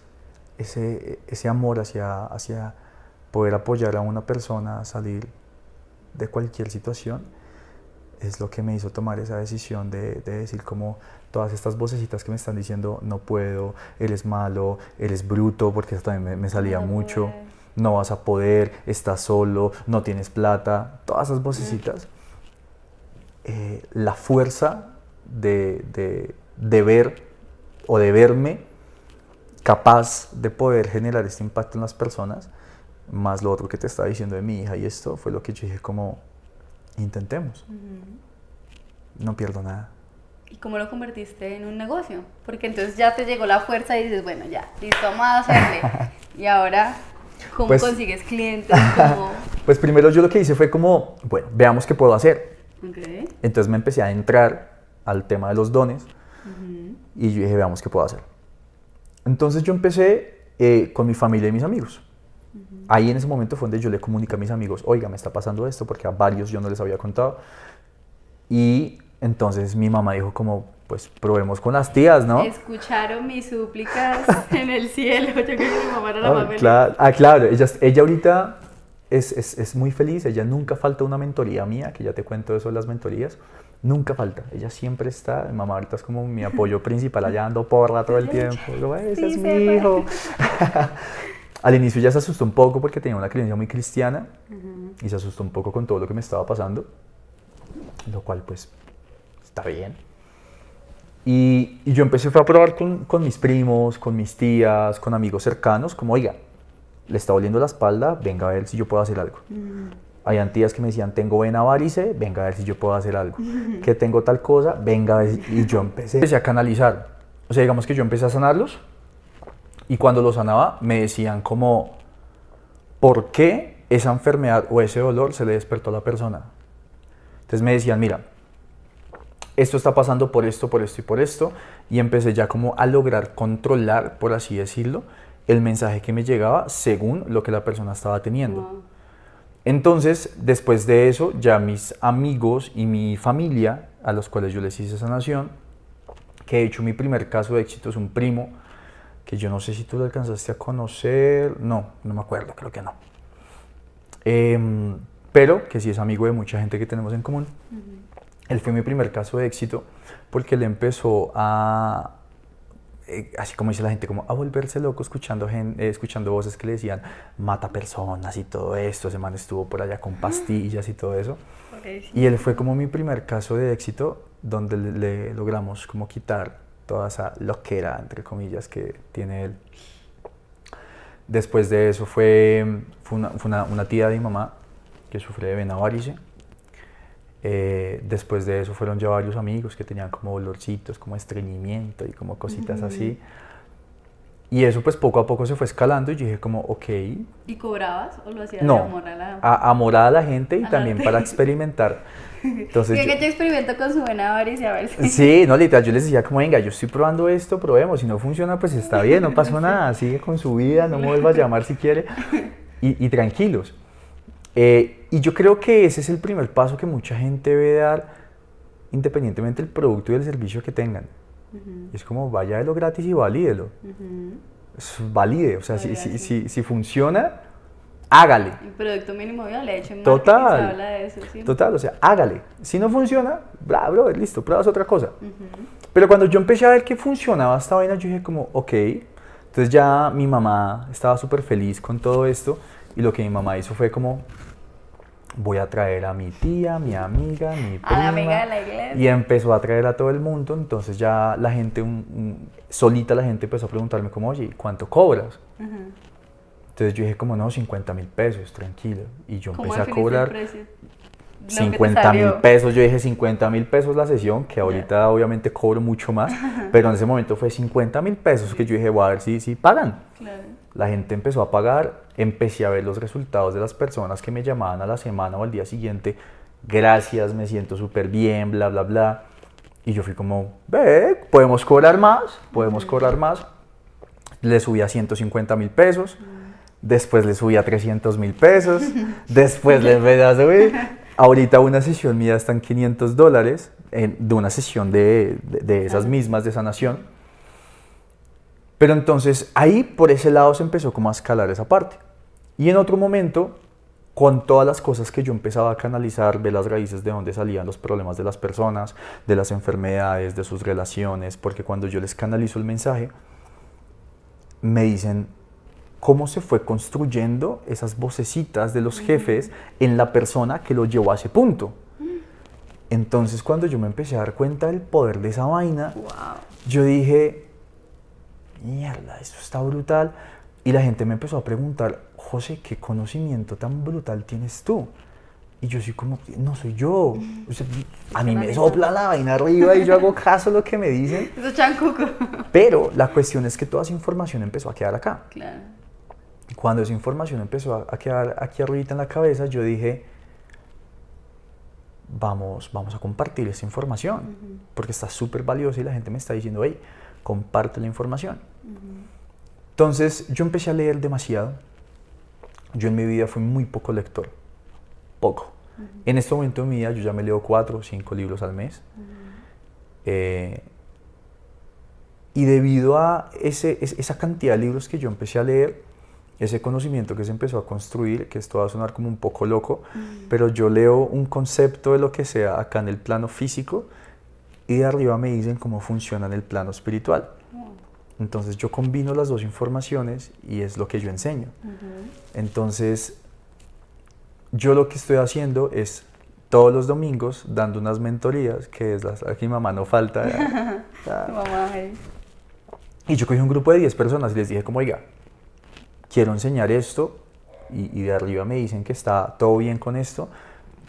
ese amor hacia poder apoyar a una persona a salir de cualquier situación es lo que me hizo tomar esa decisión de decir como todas estas vocecitas que me están diciendo no puedo, eres malo, eres bruto, porque eso también me salía mucho, no vas a poder, estás solo, no tienes plata, todas esas vocecitas, la fuerza de ver o de verme capaz de poder generar este impacto en las personas, más lo otro que te estaba diciendo de mi hija y esto fue lo que yo dije como intentemos, no pierdo nada. ¿Y cómo lo convertiste en un negocio? Porque entonces ya te llegó la fuerza y dices, bueno, ya, listo, vamos a hacerle. Y ahora, ¿cómo consigues clientes? Pues primero yo lo que hice fue como, bueno, veamos qué puedo hacer. Okay. Entonces me empecé a entrar al tema de los dones y yo dije, veamos qué puedo hacer. Entonces yo empecé con mi familia y mis amigos. Ahí en ese momento fue donde yo le comuniqué a mis amigos, oiga, me está pasando esto, porque a varios yo no les había contado. Y entonces mi mamá dijo como, pues probemos con las tías, ¿no? Escucharon mis súplicas en el cielo. Yo creo que mi mamá era la más feliz. Claro, ella ahorita es muy feliz, ella nunca falta una mentoría mía, que ya te cuento eso de las mentorías, nunca falta, ella siempre está, mi mamá ahorita es como mi apoyo principal, allá ando porra todo el tiempo, digo, ese es mi hijo. Al inicio ya se asustó un poco porque tenía una creencia muy cristiana y se asustó un poco con todo lo que me estaba pasando, lo cual pues está bien. Y yo empecé a probar con mis primos, con mis tías, con amigos cercanos, como oiga, le está doliendo la espalda, venga a ver si yo puedo hacer algo. Habían tías que me decían, tengo vena varice, venga a ver si yo puedo hacer algo. Que tengo tal cosa, venga a ver si... Y yo empecé a canalizar. O sea, digamos que yo empecé a sanarlos. Y cuando lo sanaba, me decían como, ¿por qué esa enfermedad o ese dolor se le despertó a la persona? Entonces me decían, mira, esto está pasando por esto, por esto y por esto. Y empecé ya como a lograr controlar, por así decirlo, el mensaje que me llegaba según lo que la persona estaba teniendo. Wow. Entonces, después de eso, ya mis amigos y mi familia, a los cuales yo les hice sanación, que de hecho mi primer caso de éxito es un primo, que yo no sé si tú lo alcanzaste a conocer, no me acuerdo, creo que no. pero que sí es amigo de mucha gente que tenemos en común. Él fue mi primer caso de éxito porque él empezó a, así como dice la gente, como a volverse loco escuchando voces que le decían mata personas y todo esto. Ese man estuvo por allá con pastillas y todo eso. Y él fue como mi primer caso de éxito donde le logramos como quitar toda esa loquera, entre comillas, que tiene él. Después de eso fue una tía de mi mamá que sufre de vena varice. Después de eso fueron ya varios amigos que tenían como dolorcitos, como estreñimiento y como cositas así. Y eso pues poco a poco se fue escalando y yo dije como, ok. ¿Y cobrabas o lo hacías no, de amor a la amor a la gente y también para experimentar. Entonces yo experimento con su vena varice a ver si... Sí, no, literal, yo les decía como, venga, yo estoy probando esto, probemos, si no funciona pues está bien, no pasó nada, sigue con su vida, no me vuelva a llamar si quiere y tranquilos. Y yo creo que ese es el primer paso que mucha gente debe dar, independientemente del producto y del servicio que tengan. Es como, vaya de lo gratis y valídelo. Valide, o sea, si funciona, hágale. El producto mínimo viable, de hecho en Total, marketing se habla de eso siempre. Total, o sea, hágale. Si no funciona, bro, listo, pruebas otra cosa. Pero cuando yo empecé a ver que funcionaba esta vaina, yo dije como, ok. Entonces ya mi mamá estaba súper feliz con todo esto y lo que mi mamá hizo fue como, voy a traer a mi tía, mi amiga, mi prima. A la amiga de la iglesia. Y empezó a traer a todo el mundo, entonces ya la gente, solita la gente empezó a preguntarme como, oye, ¿cuánto cobras? Entonces yo dije como, no, 50.000 pesos, tranquilo. Y yo empecé a cobrar 50.000 pesos, yo dije 50.000 pesos la sesión, que ahorita obviamente cobro mucho más, pero en ese momento fue 50.000 pesos que yo dije, voy a ver si pagan. Claro. La gente empezó a pagar, empecé a ver los resultados de las personas que me llamaban a la semana o al día siguiente, gracias, me siento súper bien, bla, bla, bla. Y yo fui como, ve, podemos cobrar más, Le subí a 150.000 pesos, después le subí a 300.000 pesos, después le empecé a subir. Ahorita una sesión mía está en $500 de una sesión de esas mismas de sanación. Pero entonces ahí por ese lado se empezó como a escalar esa parte. Y en otro momento, con todas las cosas que yo empezaba a canalizar, ver las raíces de dónde salían los problemas de las personas, de las enfermedades, de sus relaciones, porque cuando yo les canalizo el mensaje, me dicen cómo se fue construyendo esas vocecitas de los jefes en la persona que lo llevó a ese punto. Entonces cuando yo me empecé a dar cuenta del poder de esa vaina, yo dije, mierda, esto está brutal. Y la gente me empezó a preguntar, José, ¿qué conocimiento tan brutal tienes tú? Y yo soy como, no soy yo. O sea, a mí me sopla la vaina arriba y yo hago caso a lo que me dicen. Eso chancuco. Pero la cuestión es que toda esa información empezó a quedar acá. Claro. Cuando esa información empezó a quedar aquí arriba en la cabeza, yo dije, vamos a compartir esta información, porque está súper valiosa y la gente me está diciendo, hey, comparte la información. Entonces yo empecé a leer demasiado. Yo en mi vida fui muy poco lector, poco. En este momento de mi vida yo ya me leo 4 o 5 libros al mes. Y debido a esa cantidad de libros que yo empecé a leer, ese conocimiento que se empezó a construir, que esto va a sonar como un poco loco, pero yo leo un concepto de lo que sea acá en el plano físico y de arriba me dicen cómo funciona en el plano espiritual. Entonces yo combino las dos informaciones y es lo que yo enseño. Entonces yo lo que estoy haciendo es todos los domingos dando unas mentorías, que es aquí mi mamá no falta. Y yo cogí un grupo de 10 personas y les dije como, oiga, quiero enseñar esto y de arriba me dicen que está todo bien con esto,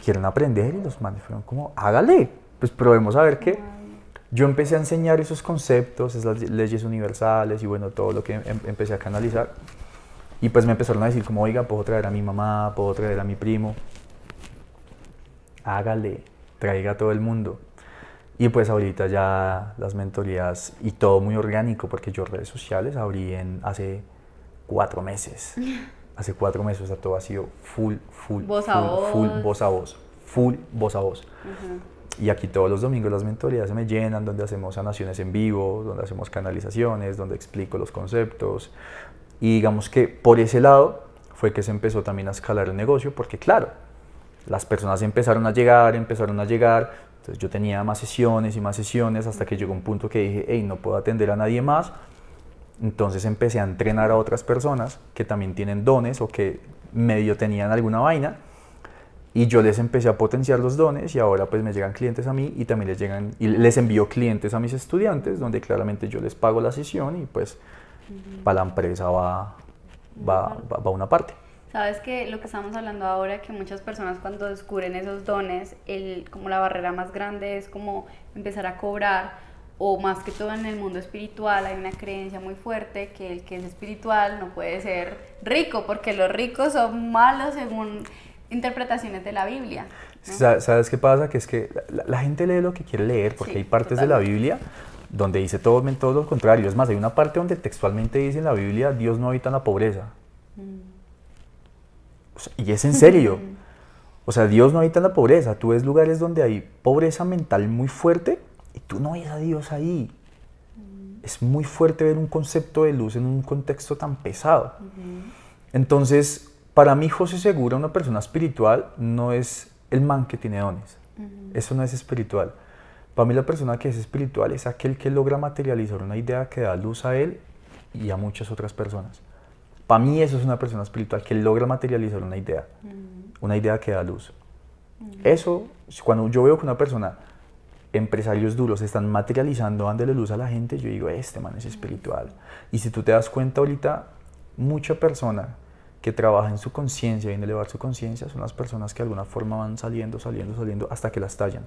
quieren aprender y los manes fueron como, hágale, pues probemos a ver qué. Yo empecé a enseñar esos conceptos, esas leyes universales y bueno, todo lo que empecé a canalizar. Y pues me empezaron a decir como, oiga, puedo traer a mi mamá, puedo traer a mi primo. Hágale, traiga a todo el mundo. Y pues ahorita ya las mentorías y todo muy orgánico, porque yo redes sociales abrí hace 4 meses. Hace 4 meses, o sea, todo ha sido full voz a voz. Y aquí todos los domingos las mentorías se me llenan, donde hacemos sanaciones en vivo, donde hacemos canalizaciones, donde explico los conceptos. Y digamos que por ese lado fue que se empezó también a escalar el negocio, porque claro, las personas empezaron a llegar, entonces yo tenía más sesiones y más sesiones hasta que llegó un punto que dije, hey, no puedo atender a nadie más. Entonces empecé a entrenar a otras personas que también tienen dones o que medio tenían alguna vaina y yo les empecé a potenciar los dones y ahora pues me llegan clientes a mí y también les envío clientes a mis estudiantes donde claramente yo les pago la sesión y pues para la empresa va una parte. Sabes que lo que estamos hablando ahora, que muchas personas cuando descubren esos dones, como la barrera más grande es como empezar a cobrar, o más que todo en el mundo espiritual hay una creencia muy fuerte que el que es espiritual no puede ser rico, porque los ricos son malos según interpretaciones de la Biblia, ¿no? ¿Sabes qué pasa? Que es que la gente lee lo que quiere leer, porque Sí, hay partes totalmente. de la Biblia donde dice todo lo contrario. Es más, hay una parte donde textualmente dice en la Biblia, Dios no habita en la pobreza. O sea, y es en serio. O sea, Dios no habita en la pobreza. Tú ves lugares donde hay pobreza mental muy fuerte y tú no ves a Dios ahí. Es muy fuerte ver un concepto de luz en un contexto tan pesado. Entonces, para mí José Segura, una persona espiritual, no es el man que tiene dones. Eso no es espiritual. Para mí la persona que es espiritual es aquel que logra materializar una idea que da luz a él y a muchas otras personas. Para mí eso es una persona espiritual que logra materializar una idea que da luz. Eso, cuando yo veo que una persona, empresarios duros, están materializando, dándole luz a la gente, yo digo, este man es espiritual. Y si tú te das cuenta ahorita, mucha persona que trabaja en su conciencia y en elevar su conciencia son las personas que de alguna forma van saliendo hasta que la estallan.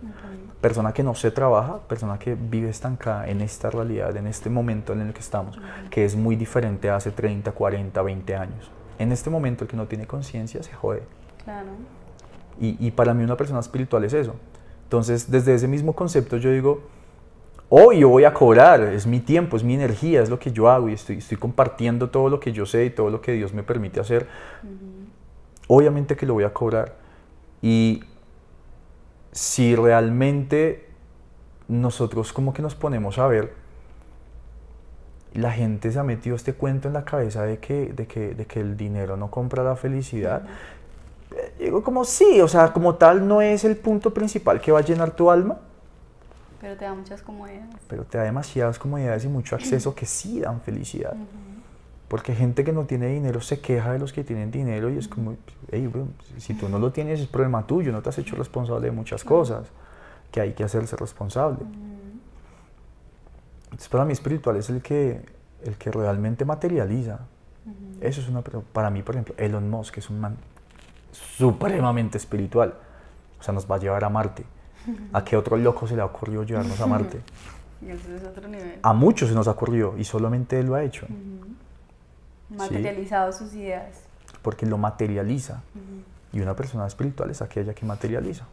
Persona que no se trabaja, persona que vive estancada en esta realidad, en este momento en el que estamos, que es muy diferente a hace 30, 40, 20 años. En este momento el que no tiene conciencia se jode. Claro. Y para mí una persona espiritual es eso. Entonces, desde ese mismo concepto yo digo, hoy yo voy a cobrar, es mi tiempo, es mi energía, es lo que yo hago y estoy compartiendo todo lo que yo sé y todo lo que Dios me permite hacer. Obviamente que lo voy a cobrar. Y si realmente nosotros como que nos ponemos a ver, la gente se ha metido este cuento en la cabeza de que el dinero no compra la felicidad. Digo como sí, o sea, como tal no es el punto principal que va a llenar tu alma. Pero te da muchas comodidades. Pero te da demasiadas comodidades y mucho acceso que sí dan felicidad. Porque gente que no tiene dinero se queja de los que tienen dinero y es como, hey, bro, si tú no lo tienes es problema tuyo, no te has hecho responsable de muchas cosas, que hay que hacerse responsable. Entonces para mí espiritual es el que realmente materializa. Eso es para mí, por ejemplo, Elon Musk es un man supremamente espiritual. O sea, nos va a llevar a Marte. ¿A qué otro loco se le ha ocurrido llevarnos a Marte? Eso es otro nivel. A muchos se nos ha ocurrido y solamente él lo ha hecho. Materializado sus ideas. Porque lo materializa. Y una persona espiritual es aquella que materializa.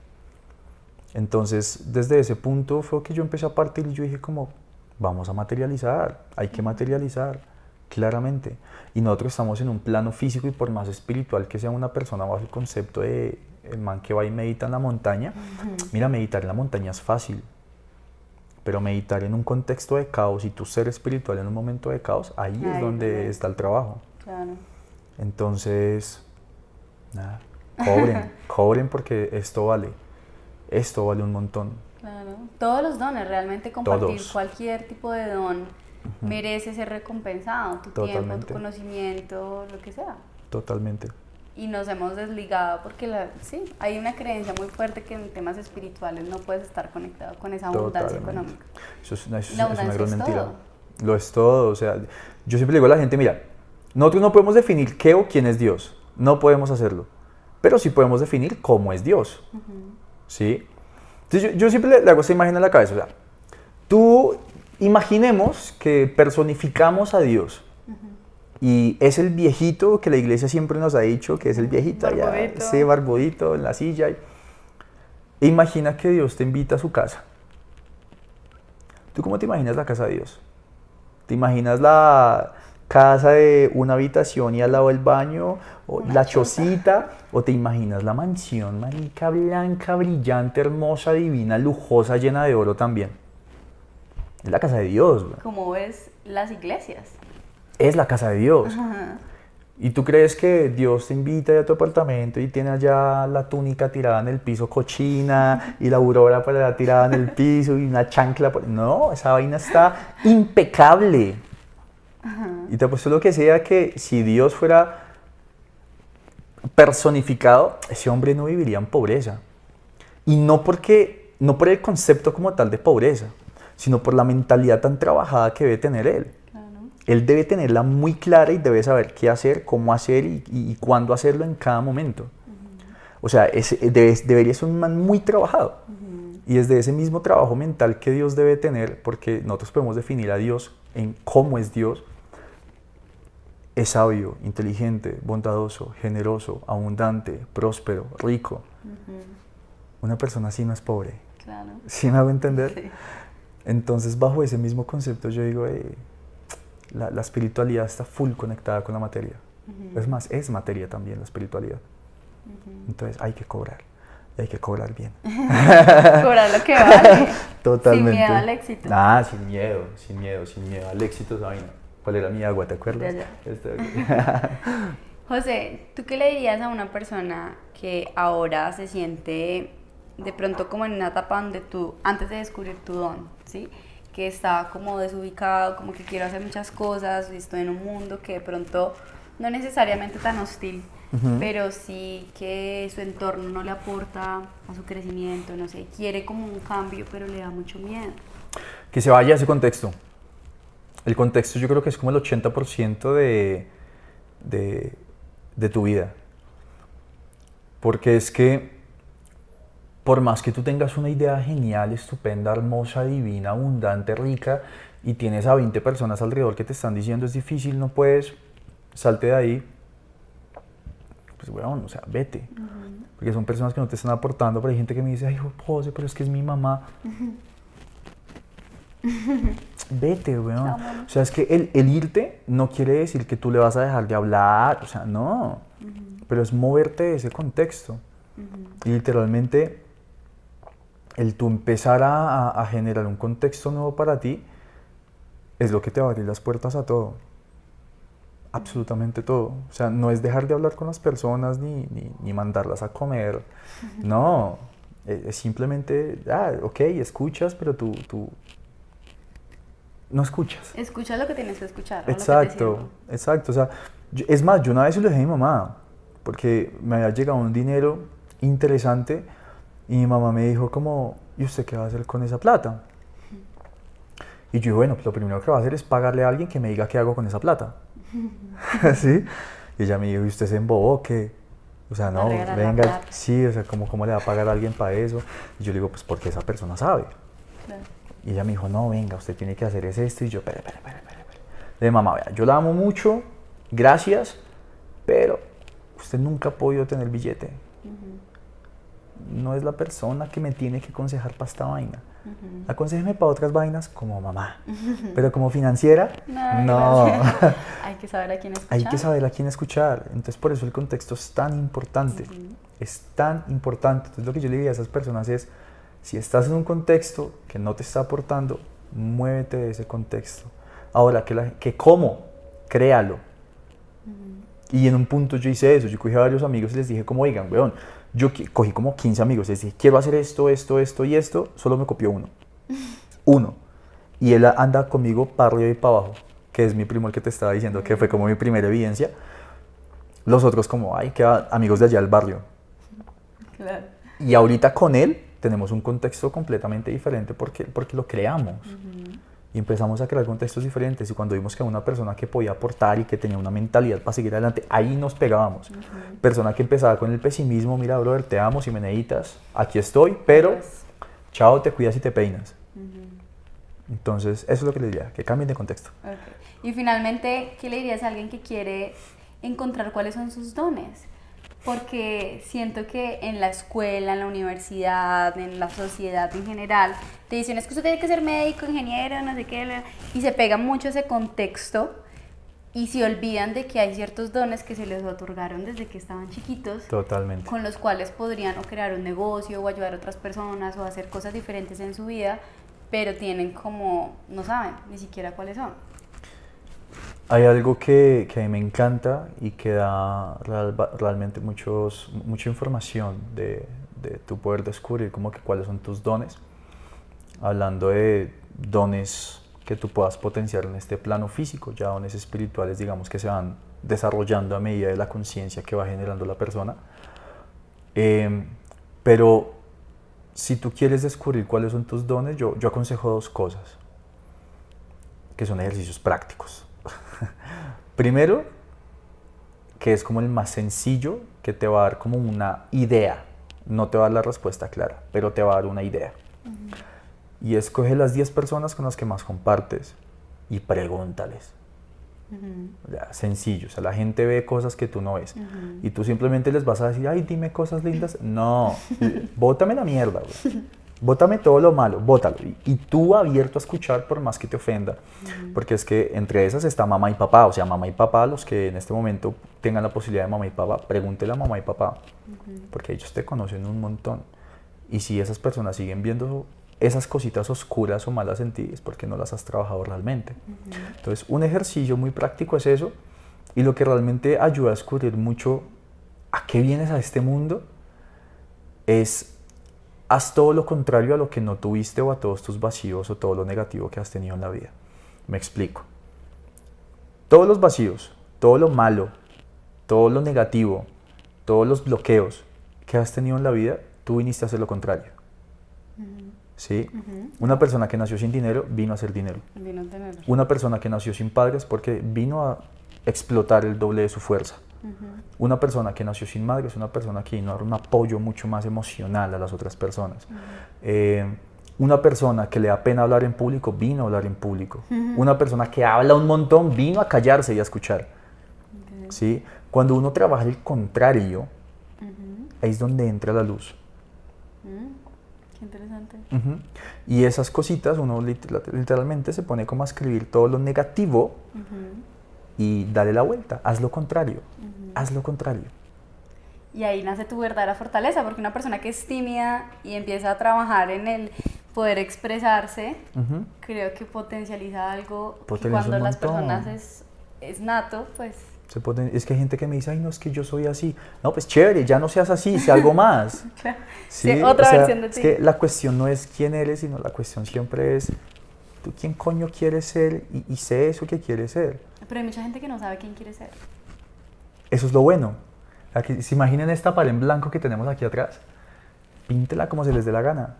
Entonces, desde ese punto fue que yo empecé a partir y yo dije como, vamos a materializar, hay que materializar, claramente. Y nosotros estamos en un plano físico y por más espiritual que sea una persona bajo el concepto de el man que va y medita en la montaña, mira, meditar en la montaña es fácil, pero meditar en un contexto de caos y tu ser espiritual en un momento de caos, ahí es donde está el trabajo. Claro. Entonces, nada, cobren porque esto vale un montón. Claro. Todos los dones, realmente compartir Todos. cualquier tipo de don merece ser recompensado, tu tiempo, Totalmente. tu conocimiento, lo que sea. Totalmente. Y nos hemos desligado porque sí, hay una creencia muy fuerte que en temas espirituales no puedes estar conectado con esa abundancia Totalmente. económica. Eso es una La abundancia gran es mentira. todo. Lo es todo. O sea, yo siempre le digo a la gente, mira, nosotros no podemos definir qué o quién es Dios. No podemos hacerlo. Pero sí podemos definir cómo es Dios. ¿Sí? Entonces yo siempre le hago esta imagen a la cabeza. O sea, tú imaginemos que personificamos a Dios. Y es el viejito que la iglesia siempre nos ha dicho que es el viejito allá, Barbudito. ese barbudito en la silla. Imagina que Dios te invita a su casa. ¿Tú cómo te imaginas la casa de Dios? ¿Te imaginas la casa de una habitación y al lado del baño? ¿O la chocita? ¿O te imaginas la mansión, marica, blanca, brillante, hermosa, divina, lujosa, llena de oro también? Es la casa de Dios, güey. Como ves las iglesias. Es la casa de Dios. Y tú crees que Dios te invita a tu apartamento y tiene allá la túnica tirada en el piso cochina y la aurora por allá tirada en el piso y una chancla. No, esa vaina está impecable. Y te apuesto lo que sea que si Dios fuera personificado, ese hombre no viviría en pobreza. Y no por el concepto como tal de pobreza, sino por la mentalidad tan trabajada que debe tener él. Él debe tenerla muy clara y debe saber qué hacer, cómo hacer y cuándo hacerlo en cada momento. O sea, debería ser un man muy trabajado. Y es de ese mismo trabajo mental que Dios debe tener, porque nosotros podemos definir a Dios en cómo es Dios. Es sabio, inteligente, bondadoso, generoso, abundante, próspero, rico. Una persona así no es pobre. Claro. ¿Sí me hago entender? Sí. Entonces, bajo ese mismo concepto, yo digo, la espiritualidad está full conectada con la materia. Es más, es materia también la espiritualidad. Entonces, hay que cobrar. Y hay que cobrar bien. Cobrar lo que vale. Totalmente. Sin miedo al éxito. Sin miedo al éxito, esa vaina. ¿Cuál era mi agua? ¿Te acuerdas? Ya. José, ¿tú qué le dirías a una persona que ahora se siente de pronto como en una etapa donde tú, antes de descubrir tu don, ¿sí? Que está como desubicado, como que quiero hacer muchas cosas, y estoy en un mundo que de pronto no necesariamente tan hostil, pero sí que su entorno no le aporta a su crecimiento, no sé, quiere como un cambio, pero le da mucho miedo? Que se vaya a ese contexto. El contexto yo creo que es como el 80% de tu vida. Porque es que por más que tú tengas una idea genial, estupenda, hermosa, divina, abundante, rica, y tienes a 20 personas alrededor que te están diciendo es difícil, no puedes, salte de ahí, pues weón, o sea, vete. Porque son personas que no te están aportando, pero hay gente que me dice, ay, José, pero es que es mi mamá. Vete, weón. O sea, es que el irte no quiere decir que tú le vas a dejar de hablar, o sea, no. Pero es moverte de ese contexto. Y literalmente, el tú empezar a generar un contexto nuevo para ti, es lo que te va a abrir las puertas a todo. Absolutamente todo. O sea, no es dejar de hablar con las personas ni mandarlas a comer. No. Es simplemente, ok, escuchas, pero tú no escuchas. Escucha lo que tienes que escuchar. Exacto, exacto. O sea, es más, yo una vez se lo dije a mi mamá, porque me había llegado un dinero interesante y mi mamá me dijo como, ¿y usted qué va a hacer con esa plata? Y yo dije, bueno, pues lo primero que va a hacer es pagarle a alguien que me diga qué hago con esa plata. ¿Sí? Y ella me dijo, ¿y usted se embobó qué? O sea, no, venga, sí, o sea, ¿cómo le va a pagar a alguien para eso? Y yo le digo, pues porque esa persona sabe. Claro. Y ella me dijo, no, venga, usted tiene que hacer esto. Y yo, espera. Le dije, mamá, vea, yo la amo mucho, gracias, pero usted nunca ha podido tener billete. No es la persona que me tiene que aconsejar para esta vaina. Aconséjeme para otras vainas como mamá, pero como financiera, no. Hay que saber a quién escuchar. Hay que saber a quién escuchar. Entonces, por eso el contexto es tan importante. Es tan importante. Entonces, lo que yo le diría a esas personas es, si estás en un contexto que no te está aportando, muévete de ese contexto. Ahora, ¿cómo? Créalo. Y en un punto yo hice eso. Yo cogí a varios amigos y les dije como, oigan, weón, yo cogí como 15 amigos, les dije, quiero hacer esto y esto, solo me copió uno. Y él anda conmigo para arriba y para abajo, que es mi primo el que te estaba diciendo, que fue como mi primera evidencia. Los otros como, que amigos de allá del barrio. Claro. Y ahorita con él tenemos un contexto completamente diferente porque lo creamos. Y empezamos a crear contextos diferentes, y cuando vimos que una persona que podía aportar y que tenía una mentalidad para seguir adelante, ahí nos pegábamos. Persona que empezaba con el pesimismo, mira, brother, te amo, si me necesitas, aquí estoy, pero chao, te cuidas y te peinas. Entonces, eso es lo que le diría, que cambien de contexto. Okay. Y finalmente, ¿qué le dirías a alguien que quiere encontrar cuáles son sus dones? Porque siento que en la escuela, en la universidad, en la sociedad en general, te dicen, es que usted tiene que ser médico, ingeniero, no sé qué, y se pega mucho ese contexto y se olvidan de que hay ciertos dones que se les otorgaron desde que estaban chiquitos. Totalmente. Con los cuales podrían o crear un negocio o ayudar a otras personas o hacer cosas diferentes en su vida, pero tienen como, no saben ni siquiera cuáles son. Hay algo que a mí me encanta y que da realmente mucha información de tu poder descubrir como que cuáles son tus dones. Hablando de dones que tú puedas potenciar en este plano físico, ya dones espirituales, digamos, que se van desarrollando a medida de la conciencia que va generando la persona. Pero si tú quieres descubrir cuáles son tus dones, yo aconsejo dos cosas, que son ejercicios prácticos. Primero, que es como el más sencillo, que te va a dar como una idea. No te va a dar la respuesta clara, pero te va a dar una idea. Y escoge las 10 personas con las que más compartes y pregúntales. Ya, sencillo, o sea, la gente ve cosas que tú no ves y tú simplemente les vas a decir, ay, dime cosas lindas. No, bótame la mierda, güey. Bótame todo lo malo, bótalo. Y tú abierto a escuchar por más que te ofenda, porque es que entre esas está mamá y papá. O sea, mamá y papá, los que en este momento tengan la posibilidad de mamá y papá, pregúntele a mamá y papá, porque ellos te conocen un montón. Y si esas personas siguen viendo esas cositas oscuras o malas en ti, es porque no las has trabajado realmente. Entonces, un ejercicio muy práctico es eso, y lo que realmente ayuda a descubrir mucho a qué vienes a este mundo es: haz todo lo contrario a lo que no tuviste o a todos tus vacíos o todo lo negativo que has tenido en la vida. Me explico. Todos los vacíos, todo lo malo, todo lo negativo, todos los bloqueos que has tenido en la vida, tú viniste a hacer lo contrario. ¿Sí? Una persona que nació sin dinero vino a hacer dinero. Vino a tener. Una persona que nació sin padres porque vino a explotar el doble de su fuerza. Una persona que nació sin madre es una persona que vino a dar un apoyo mucho más emocional a las otras personas. Una persona que le da pena hablar en público vino a hablar en público. Una persona que habla un montón vino a callarse y a escuchar. ¿Sí? Cuando uno trabaja el contrario, ahí es donde entra la luz. Qué interesante. Y esas cositas, uno literalmente se pone como a escribir todo lo negativo y dale la vuelta, haz lo contrario, haz lo contrario. Y ahí nace tu verdadera fortaleza, porque una persona que es tímida y empieza a trabajar en el poder expresarse, creo que potencializa algo que cuando las personas es nato, pues... Es que hay gente que me dice, ay, no, es que yo soy así. No, pues chévere, ya no seas así, sé algo más. Claro. ¿Sí? Sí, otra versión de ti. Es que la cuestión no es quién eres, sino la cuestión siempre es, ¿tú quién coño quieres ser? Y sé eso que quieres ser. Pero hay mucha gente que no sabe quién quiere ser. Eso es lo bueno. Aquí, ¿se imaginan esta pared en blanco que tenemos aquí atrás? Píntela como se les dé la gana.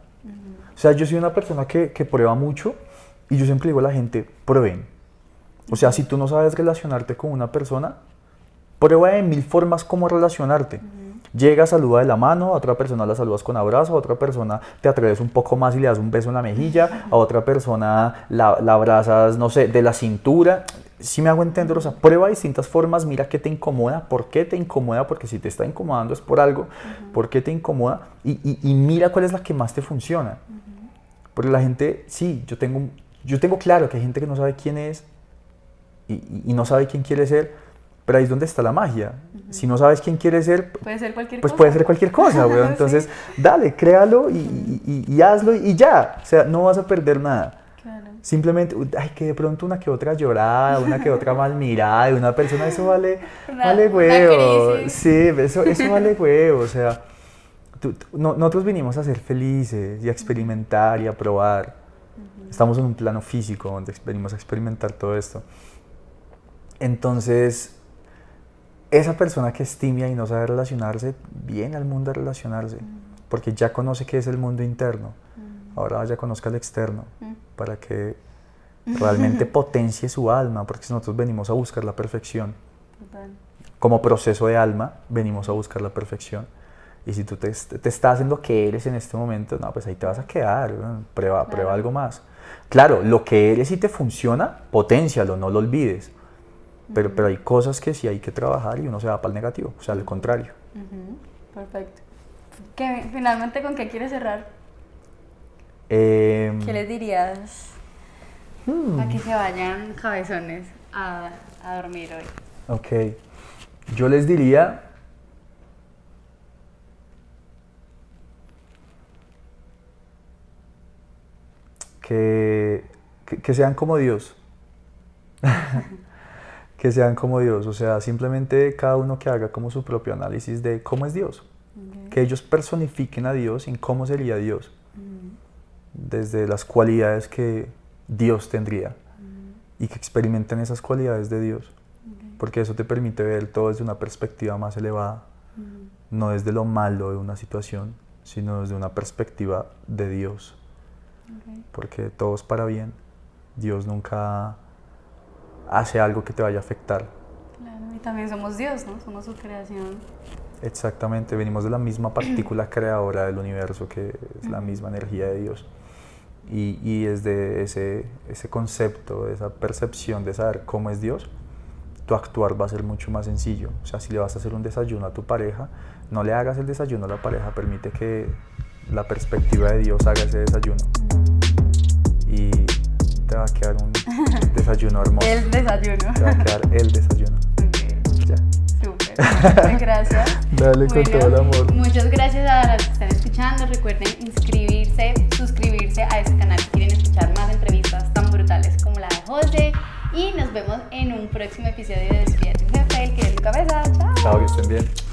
O sea, yo soy una persona que prueba mucho y yo siempre digo a la gente, prueben. O sea, si tú no sabes relacionarte con una persona, prueba de 1000 formas cómo relacionarte. Llega, saluda de la mano, a otra persona la saludas con abrazo, a otra persona te atreves un poco más y le das un beso en la mejilla, a otra persona la abrazas, no sé, de la cintura. ¿Sí me hago entender? O sea, prueba distintas formas, mira qué te incomoda, por qué te incomoda, porque si te está incomodando es por algo, por qué te incomoda, y mira cuál es la que más te funciona. Porque la gente, sí, yo tengo claro que hay gente que no sabe quién es y no sabe quién quiere ser, pero ahí es donde está la magia. Si no sabes quién quiere ser, puede ser cualquier pues cosa. Puede ser cualquier cosa, güey. Entonces, dale, créalo y hazlo y ya. O sea, no vas a perder nada. Claro. Simplemente, ay, que de pronto una que otra llorada, una que otra mal mirada de una persona, eso vale huevo. Sí, eso vale huevo. O sea, nosotros vinimos a ser felices y a experimentar y a probar. Estamos en un plano físico donde venimos a experimentar todo esto. Entonces, esa persona que es tímida y no sabe relacionarse, viene al mundo a relacionarse, porque ya conoce qué es el mundo interno. Ahora ya conozca el externo, para que realmente potencie su alma, porque nosotros venimos a buscar la perfección. Total. Como proceso de alma, venimos a buscar la perfección. Y si tú te estás en lo que eres en este momento, no, pues ahí te vas a quedar, ¿no? Prueba algo más. Claro, lo que eres y te funciona, potencialo, no lo olvides. Pero hay cosas que sí hay que trabajar y uno se va para el negativo, o sea, al contrario. Perfecto. Finalmente, ¿con qué quieres cerrar? ¿Qué les dirías a que se vayan cabezones a dormir hoy? Ok, yo les diría que sean como Dios. que sean como Dios, o sea, simplemente cada uno que haga como su propio análisis de cómo es Dios, que ellos personifiquen a Dios en cómo sería Dios, desde las cualidades que Dios tendría y que experimenten esas cualidades de Dios, porque eso te permite ver todo desde una perspectiva más elevada, no desde lo malo de una situación, sino desde una perspectiva de Dios, porque todo es para bien. Dios nunca hace algo que te vaya a afectar. Claro, y también somos Dios, ¿no? Somos su creación. Exactamente, venimos de la misma partícula creadora del universo, que es la misma energía de Dios. Y desde ese concepto, esa percepción de saber cómo es Dios, tu actuar va a ser mucho más sencillo. O sea, si le vas a hacer un desayuno a tu pareja, no le hagas el desayuno a la pareja, permite que la perspectiva de Dios haga ese desayuno. Y te va a quedar un desayuno hermoso. El desayuno. Te va a quedar el desayuno. Ya. Súper. Muchas gracias. Dale con todo el amor. Muchas gracias a los que están escuchando. Recuerden inscribirse, suscribirse a este canal si quieren escuchar más entrevistas tan brutales como la de José. Y nos vemos en un próximo episodio de Despídete un Jefe, el que es tu cabeza. Chao. Chao, que estén bien.